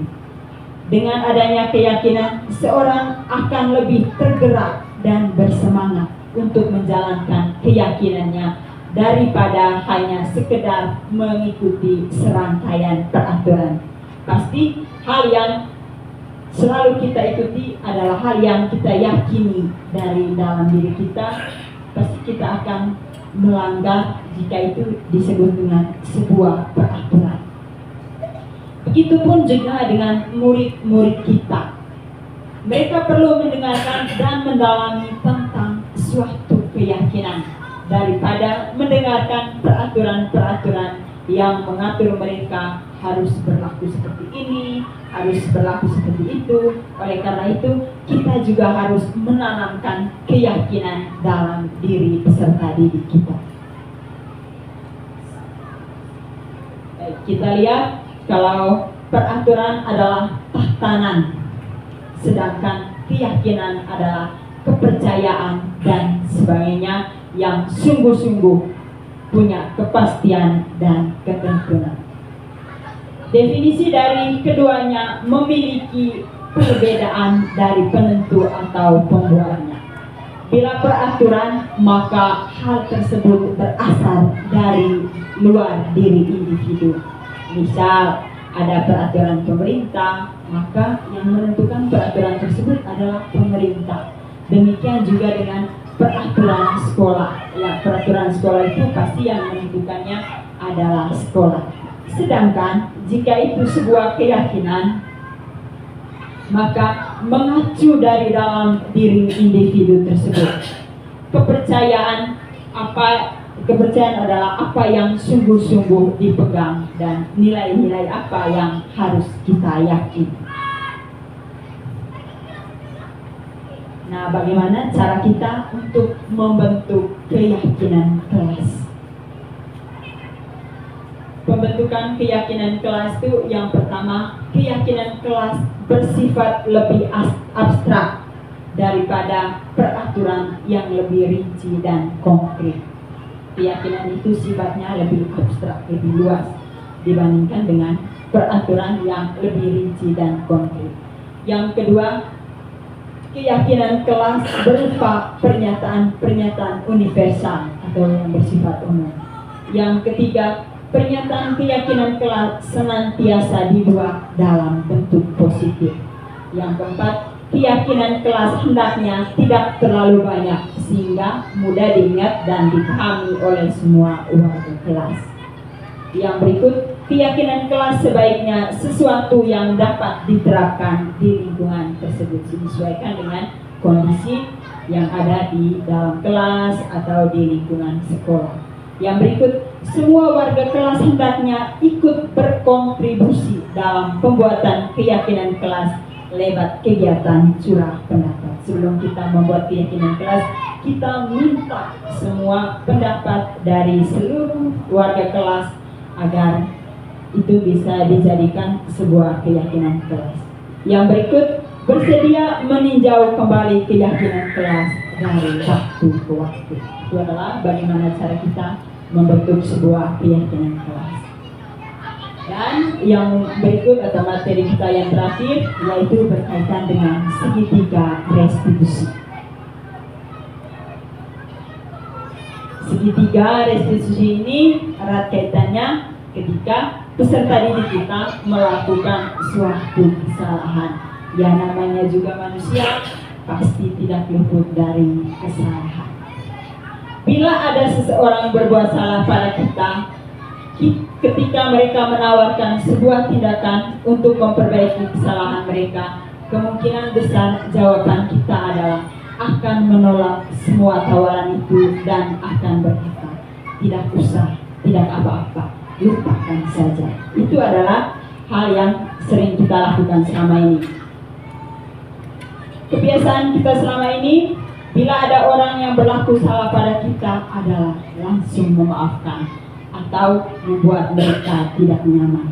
Dengan adanya keyakinan, seorang akan lebih tergerak dan bersemangat untuk menjalankan keyakinannya daripada hanya sekedar mengikuti serangkaian peraturan. Pasti hal yang selalu kita ikuti adalah hal yang kita yakini dari dalam diri kita. Pasti kita akan melanggar jika itu disebut dengan sebuah peraturan. Begitupun juga dengan murid-murid kita. Mereka perlu mendengarkan dan mendalami tentang suatu keyakinan daripada mendengarkan peraturan-peraturan yang mengatur mereka harus berlaku seperti ini, harus berlaku seperti itu. Oleh karena itu, kita juga harus menanamkan keyakinan dalam diri peserta didik kita. Kita lihat kalau peraturan adalah tatanan, sedangkan keyakinan adalah kepercayaan dan sebagainya yang sungguh-sungguh punya kepastian dan ketentuan. Definisi dari keduanya memiliki perbedaan dari penentu atau pembuatnya. Bila peraturan, maka hal tersebut berasal dari luar diri individu. Misal, ada peraturan pemerintah, maka yang menentukan peraturan tersebut adalah pemerintah. Demikian juga dengan peraturan sekolah. Ya, peraturan sekolah itu pasti yang menentukannya adalah sekolah. Sedangkan jika itu sebuah keyakinan, maka mengacu dari dalam diri individu tersebut. Kepercayaan adalah apa yang sungguh-sungguh dipegang dan nilai-nilai apa yang harus kita yakini. Nah, bagaimana cara kita untuk membentuk keyakinan kelas? Pembentukan keyakinan kelas itu yang pertama, keyakinan kelas bersifat lebih abstrak daripada peraturan yang lebih rinci dan konkret. Keyakinan itu sifatnya lebih abstrak, lebih luas dibandingkan dengan peraturan yang lebih rinci dan konkret. Yang kedua, keyakinan kelas berupa pernyataan-pernyataan universal atau yang bersifat umum. Yang ketiga, pernyataan keyakinan kelas senantiasa dibuat dalam bentuk positif. Yang keempat, keyakinan kelas hendaknya tidak terlalu banyak sehingga mudah diingat dan dipahami oleh semua warga kelas. Yang berikut, keyakinan kelas sebaiknya sesuatu yang dapat diterapkan di lingkungan tersebut, disesuaikan dengan kondisi yang ada di dalam kelas atau di lingkungan sekolah. Yang berikut, semua warga kelas hendaknya ikut berkontribusi dalam pembuatan keyakinan kelas lewat kegiatan curah pendapat. Sebelum kita membuat keyakinan kelas, kita minta semua pendapat dari seluruh warga kelas agar itu bisa dijadikan sebuah keyakinan kelas. Yang berikut, bersedia meninjau kembali keyakinan kelas dari waktu ke waktu. Itu adalah bagaimana cara kita membentuk sebuah keyakinan kelas. Dan yang berikut atau materi kita yang terakhir yaitu berkaitan dengan segitiga restitusi. Segitiga restitusi ini erat kaitannya ketika peserta didik kita melakukan suatu kesalahan. Ya, namanya juga manusia, pasti tidak luput dari kesalahan. Bila ada seseorang berbuat salah pada kita, ketika mereka menawarkan sebuah tindakan untuk memperbaiki kesalahan mereka, kemungkinan besar jawaban kita adalah akan menolak semua tawaran itu dan akan berkata, tidak usah, tidak apa-apa, lupakan saja. Itu adalah hal yang sering kita lakukan selama ini. Kebiasaan kita selama ini, bila ada orang yang berlaku salah pada kita adalah langsung memaafkan atau membuat mereka tidak nyaman.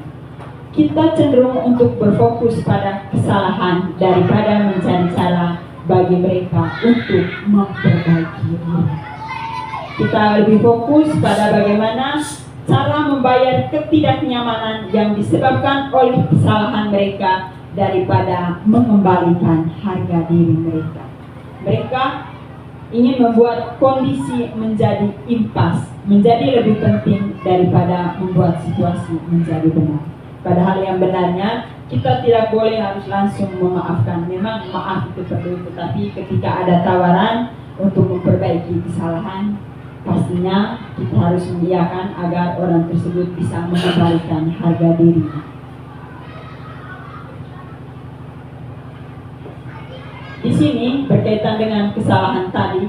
Kita cenderung untuk berfokus pada kesalahan daripada mencari cara bagi mereka untuk memperbaiki diri. Kita lebih fokus pada bagaimana cara membayar ketidaknyamanan yang disebabkan oleh kesalahan mereka daripada mengembalikan harga diri mereka. Mereka ingin membuat kondisi menjadi impas, menjadi lebih penting daripada membuat situasi menjadi benar. Padahal yang benarnya kita tidak boleh harus langsung memaafkan. Memang maaf itu perlu, tetapi ketika ada tawaran untuk memperbaiki kesalahan, pastinya kita harus mengiyakan agar orang tersebut bisa mengembalikan harga dirinya. Di sini berkaitan dengan kesalahan tadi,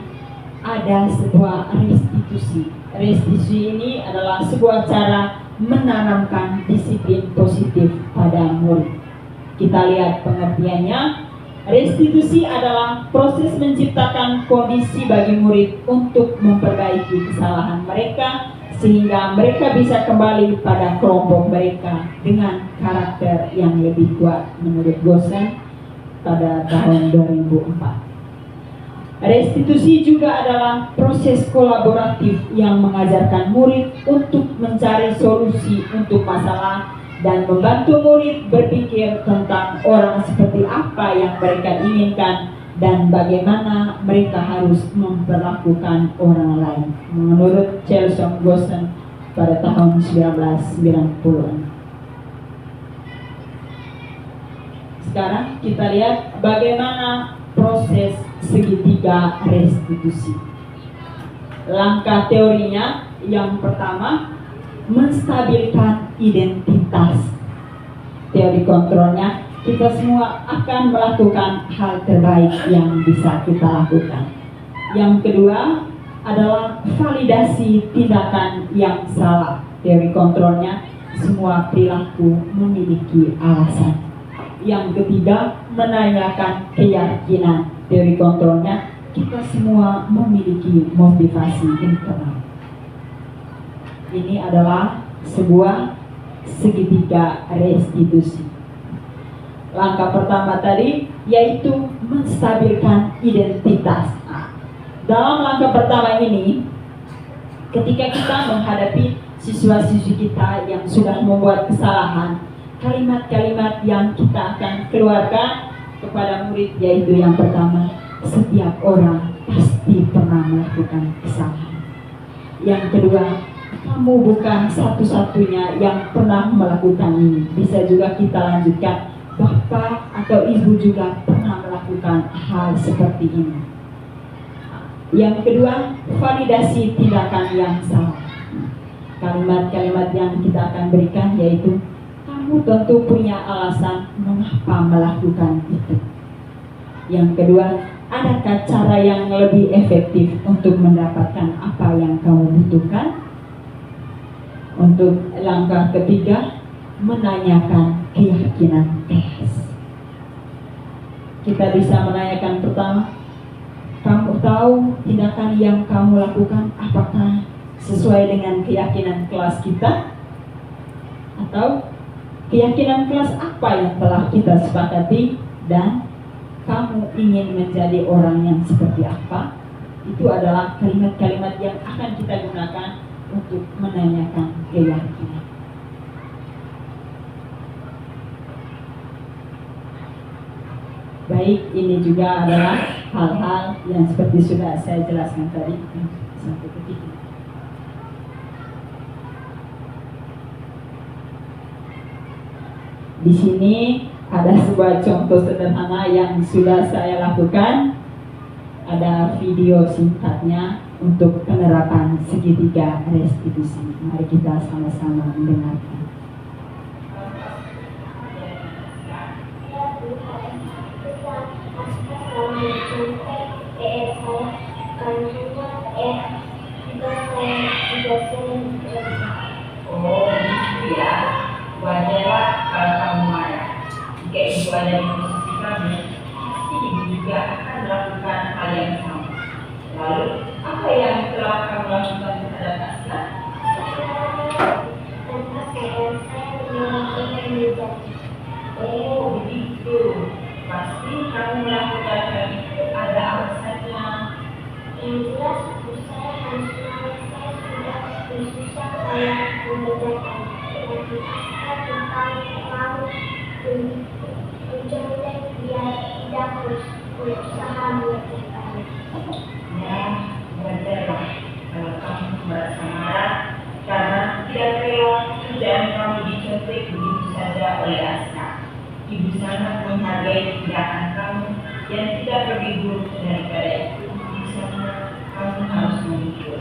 ada sebuah restitusi. Restitusi ini adalah sebuah cara menanamkan disiplin positif pada murid. Kita lihat pengertiannya. Restitusi adalah proses menciptakan kondisi bagi murid untuk memperbaiki kesalahan mereka sehingga mereka bisa kembali pada kelompok mereka dengan karakter yang lebih kuat menurut Gosen pada tahun 2004. Restitusi juga adalah proses kolaboratif yang mengajarkan murid untuk mencari solusi untuk masalah dan membantu murid berpikir tentang orang seperti apa yang mereka inginkan dan bagaimana mereka harus memperlakukan orang lain. Menurut Chelson Gosen pada tahun 1990-an. Sekarang kita lihat bagaimana proses segitiga restitusi. Langkah teorinya yang pertama, menstabilkan identitas. Teori kontrolnya, kita semua akan melakukan hal terbaik yang bisa kita lakukan. Yang kedua adalah validasi tindakan yang salah. Teori kontrolnya, semua perilaku memiliki alasan. Yang ketiga, menanyakan keyakinan. Teori kontrolnya, kita semua memiliki motivasi internal. Ini adalah sebuah segitiga restitusi. Langkah pertama tadi yaitu menstabilkan identitas. Dalam langkah pertama ini, ketika kita menghadapi siswa-siswi kita yang sudah membuat kesalahan, kalimat-kalimat yang kita akan keluarkan kepada murid yaitu yang pertama, setiap orang pasti pernah melakukan kesalahan. Yang kedua, kamu bukan satu-satunya yang pernah melakukan ini. Bisa juga kita lanjutkan, bapak atau ibu juga pernah melakukan hal seperti ini. Yang kedua, validasi tindakan yang salah. Kalimat-kalimat yang kita akan berikan yaitu, kamu tentu punya alasan mengapa melakukan itu. Yang kedua, adakah cara yang lebih efektif untuk mendapatkan apa yang kamu butuhkan? Untuk langkah ketiga, menanyakan keyakinan keras. Kita bisa menanyakan pertama, kamu tahu tindakan yang kamu lakukan apakah sesuai dengan keyakinan kelas kita? Atau keyakinan kelas apa yang telah kita sepakati dan kamu ingin menjadi orang yang seperti apa? Itu adalah kalimat-kalimat yang akan kita gunakan untuk menanyakan keyakinan. Baik, ini juga adalah hal-hal yang seperti sudah saya jelaskan tadi. Satu ketik. Di sini ada sebuah contoh sederhana yang sudah saya lakukan. Ada video singkatnya untuk penerapan segitiga restitusi. Mari kita sama-sama mendengarkan. Oh, gitu ya. Wajarlah kalau kamu marah. Jika ibu ada di posisi kamu, pasti ibu juga akan melakukan hal yang sama. Lalu, apa yang telah kamu lakukan terhadap Asla? Oh, begitu. Pasti kamu melakukan hal itu ada alasannya. Yang jelas, saya harus saya sudah bersusah payah mengerjakan. Tapi Asla tentang mau mencontek biar tidak harus berusaha mengerjakan. Ya, sangat menghargai tindakan kamu yang tidak lebih buruk daripada itu. Di sana kamu harus memikir.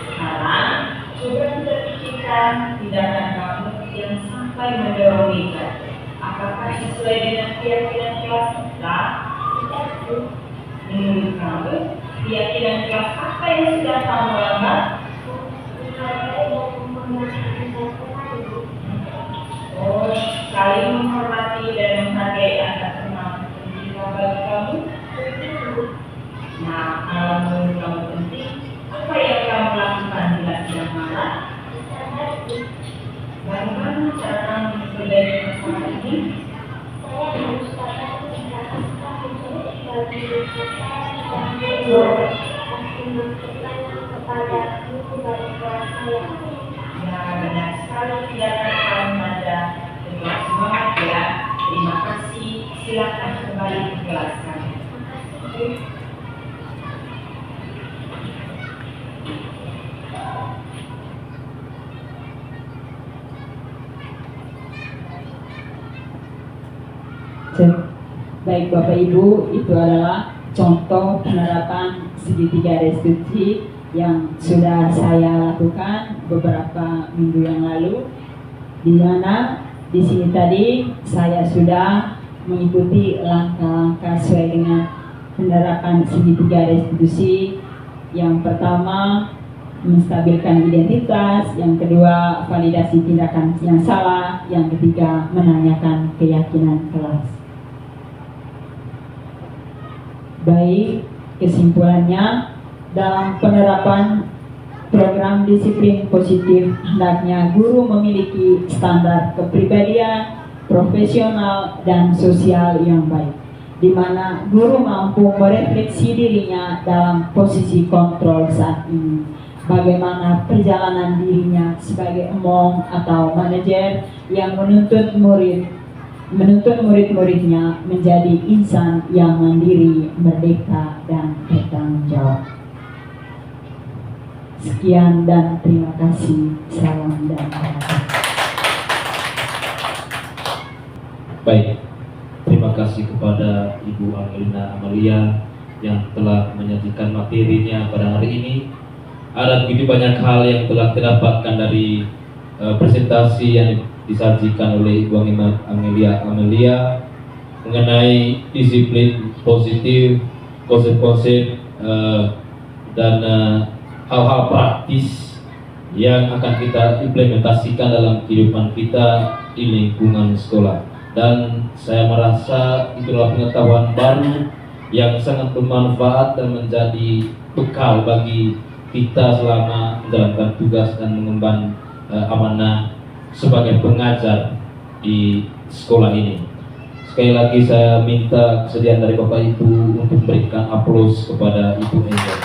Sekarang, coba kita pikirkan tindakan kamu yang sampai mendorong Mega. Apakah sesuai dengan keyakinan kelas kita? Menurut kamu, keyakinan kelas apa yang sudah kamu lamar? Oh, saling menghormati dan menghargai antar teman penting bagi kamu. Nah, kalau menurut kamu penting, apa yang kamu lakukan bila sedang marah? Bagaimana cara kamu memperbaiki masalah ini? Saya harus dapat menjelaskan bagi kepada guru dari kelas saya. Ya, benar sekali tindakan kamu ada. Tetap semangat ya. Terima kasih. Silakan kembali ke kelas kami. Baik Bapak Ibu, itu adalah contoh penerapan segitiga restitusi yang sudah saya lakukan beberapa minggu yang lalu, di mana di sini tadi saya sudah mengikuti langkah-langkah sesuai dengan penerapan segitiga restitusi. Yang pertama, menstabilkan identitas, yang kedua, validasi tindakan yang salah, yang ketiga, menanyakan keyakinan kelas. Baik, kesimpulannya, dalam penerapan program disiplin positif, hendaknya guru memiliki standar kepribadian, profesional, dan sosial yang baik, di mana guru mampu merefleksi dirinya dalam posisi kontrol saat ini. Bagaimana perjalanan dirinya sebagai emong atau manajer yang menuntut murid-muridnya menjadi insan yang mandiri, merdeka, dan bertanggung jawab. Sekian dan terima kasih. Salam dan berkah. Baik, terima kasih kepada Ibu Angelina Amalia yang telah menyajikan materinya pada hari ini. Ada begitu banyak hal yang telah didapatkan dari presentasi yang disajikan oleh Ibu Amelia mengenai disiplin positif, konsep-konsep dan hal-hal praktis yang akan kita implementasikan dalam kehidupan kita di lingkungan sekolah. Dan saya merasa itulah pengetahuan baru yang sangat bermanfaat dan menjadi bekal bagi kita selama menjalankan tugas dan mengemban amanah sebagai pengajar di sekolah ini. Sekali lagi saya minta kesediaan dari Bapak Ibu untuk memberikan aplaus kepada Ibu Angel.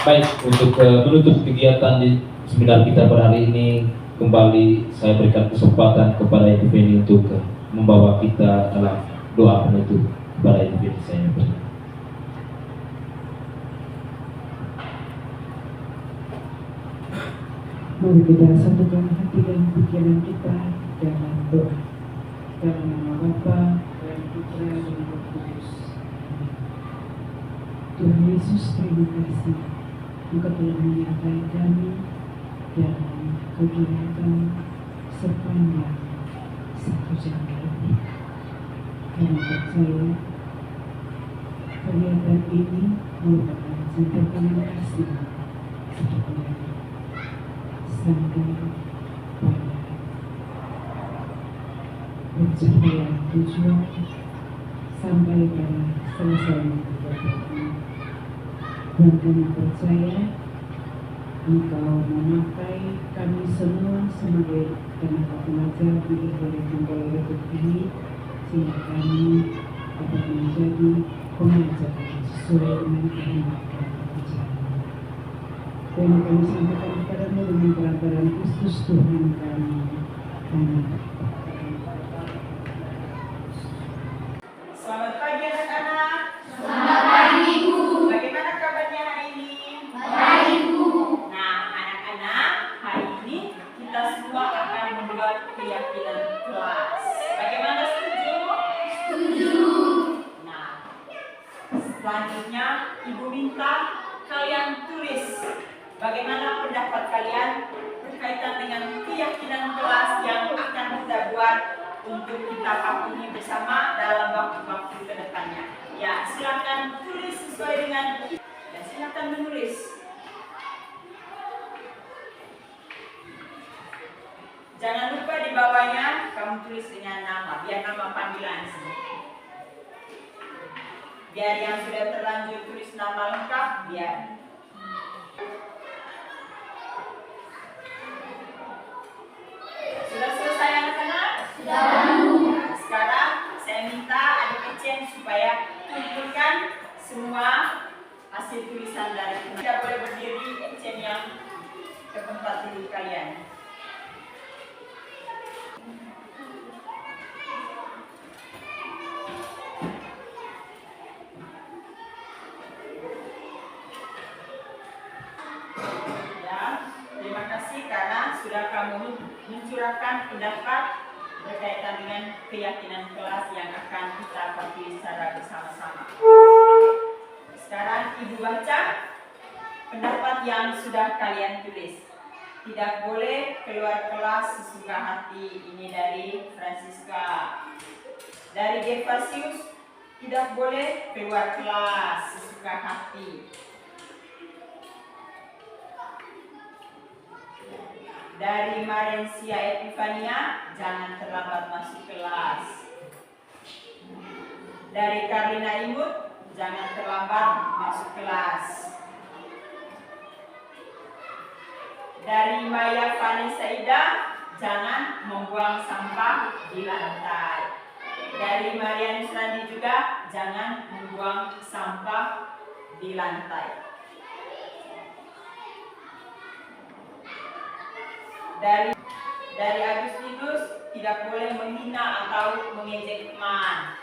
Baik, untuk menutup kegiatan di seminar kita pada hari ini, kembali saya berikan kesempatan kepada Ibu Feni untuk membawa kita dalam doa penutup. Kepada Ibu Feni saya bersilakan. Mari kita satukan hati dan pikiran kita dalam doa. Dalam nama Bapa dan Putra dan Roh Kudus. Tuhan Yesus, terima kasih Engkau telah menyertai kami dalam kegiatan sepanjang 1 jam lebih. Kami percaya kegiatan ini merupakan cintakan kasih seperti sampai pada pencapaian tujuan, sampai pada selesainya kegiatan ini. Dan kami percaya Engkau memakai kami semua sebagai tenaga pengajar di Tunggal Rekut ini, sehingga kami dapat menjadi pengajar sesuai dengan kehendak dan pekerjaan. Dan kami sampaikan kepadamu dengan perantaraan Kristus Tuhan kami. Amin. Selamat pagi anak-anak. Selamat pagi, Bu. Bagaimana kabarnya hari ini? Baik, Bu. Nah, anak-anak, hari ini kita semua akan membuat keyakinan kelas. minta kalian tulis bagaimana pendapat kalian berkaitan dengan keyakinan kelas yang akan kita buat untuk kita patuhi bersama dalam waktu-waktu ke depannya. Ya, silakan tulis sesuai dengan dan silakan menulis. Jangan lupa di bawahnya kamu tulis dengan nama, biar nama panggilan disebut. Biar yang sudah terlanjur tulis nama lengkap, biar. Sudah selesai anak-anak? Sudah. Nah, sekarang saya minta adik Ecen supaya kumpulkan semua hasil tulisan dari kita. Tidak boleh berdiri, Ecen yang ke tempat duduk kalian. Terima kasih karena sudah kamu mencurahkan pendapat berkaitan dengan keyakinan kelas yang akan kita patuhi secara bersama-sama. Sekarang Ibu baca pendapat yang sudah kalian tulis. Tidak boleh keluar kelas sesuka hati. Ini dari Francisca. Dari Gervasius, tidak boleh keluar kelas sesuka hati. Dari Marencia Epifania, jangan terlambat masuk kelas. Dari Karina Imut, jangan terlambat masuk kelas. Dari Maya Vanessa Ida, jangan membuang sampah di lantai. Dari Marian Srandi juga, jangan membuang sampah di lantai. Dari Agustinus, tidak boleh menghina atau mengejek teman.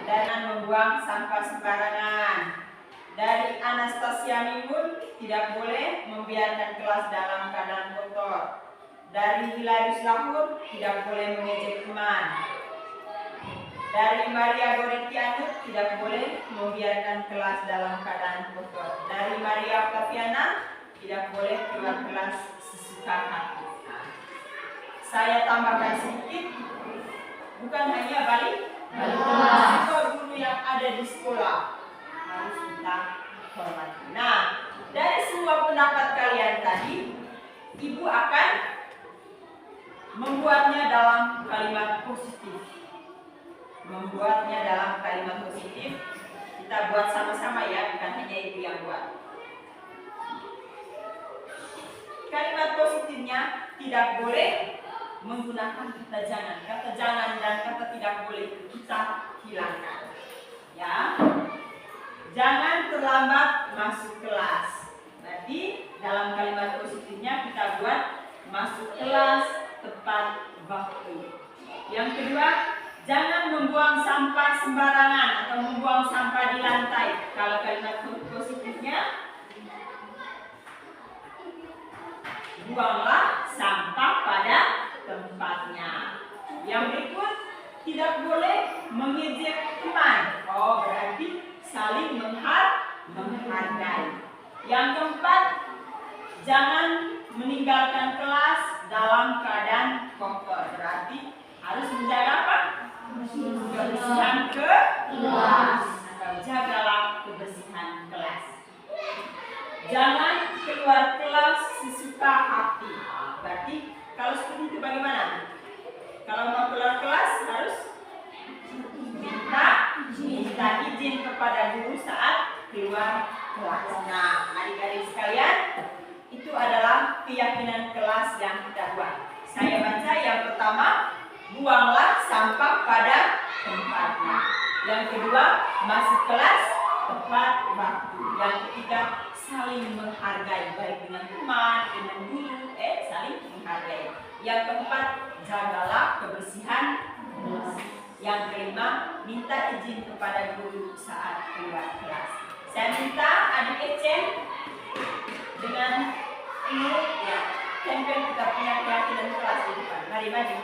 Dan membuang sampah sembarangan. Dari Anastasia Mimun, tidak boleh membiarkan kelas dalam keadaan kotor. Dari Hilarius Lahur, tidak boleh mengejek teman. Dari Maria Goretti Anut, tidak boleh membiarkan kelas dalam keadaan kotor. Dari Maria Octaviana, tidak boleh keluar kelas sesuka hati. Saya tambahkan sedikit, bukan hanya balik kelas, guru yang ada di sekolah harus kita hormati. Nah, dari semua pendapat kalian tadi, Ibu akan membuatnya dalam kalimat positif. Membuatnya dalam kalimat positif. Kita buat sama-sama ya, bukan hanya Ibu yang buat. Kalimat positifnya tidak boleh menggunakan kata jangan. Kata jangan dan kata tidak boleh itu kita hilangkan. Ya. Jangan terlambat masuk kelas. Berarti dalam kalimat positifnya kita buat masuk kelas tepat waktu. Yang kedua, jangan membuang sampah sembarangan atau membuang sampah di lantai. Kalau kalimat positifnya, buanglah sampah pada tempatnya. Yang berikut, tidak boleh mengejek teman. Oh, berarti saling menghargai. Yang keempat, jangan meninggalkan kelas dalam keadaan kotor. Berarti harus menjaga apa? Kebersihan kelas. Jagalah kebersihan kelas. Jangan keluar kelas sesuka hati. Berarti kalau seperti itu bagaimana? Kalau mau keluar kelas harus minta izin kepada guru saat keluar kelas. Nah, adik-adik sekalian, itu adalah keyakinan kelas yang kita buat. Saya baca yang pertama, buanglah sampah pada tempatnya. Yang kedua, masuk kelas tepat waktu. Yang ketiga, saling menghargai, baik dengan teman, dengan guru, saling menghargai. Yang keempat, jagalah kebersihan kelas. Yang kelima, minta izin kepada guru saat keluar kelas. Saya minta adik Ecen dengan ini ya, tempel kita punya keyakinan kelas di depan. Mari maju.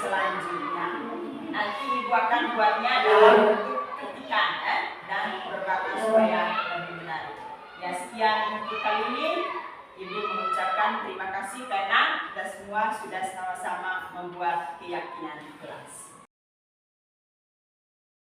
selanjutnya. Nanti Ibu akan buatnya dalam bentuk ketikan dan berbata supaya lebih benar. Ya, sekian untuk kali ini. Ibu mengucapkan terima kasih karena kita semua sudah sama-sama membuat keyakinan kelas.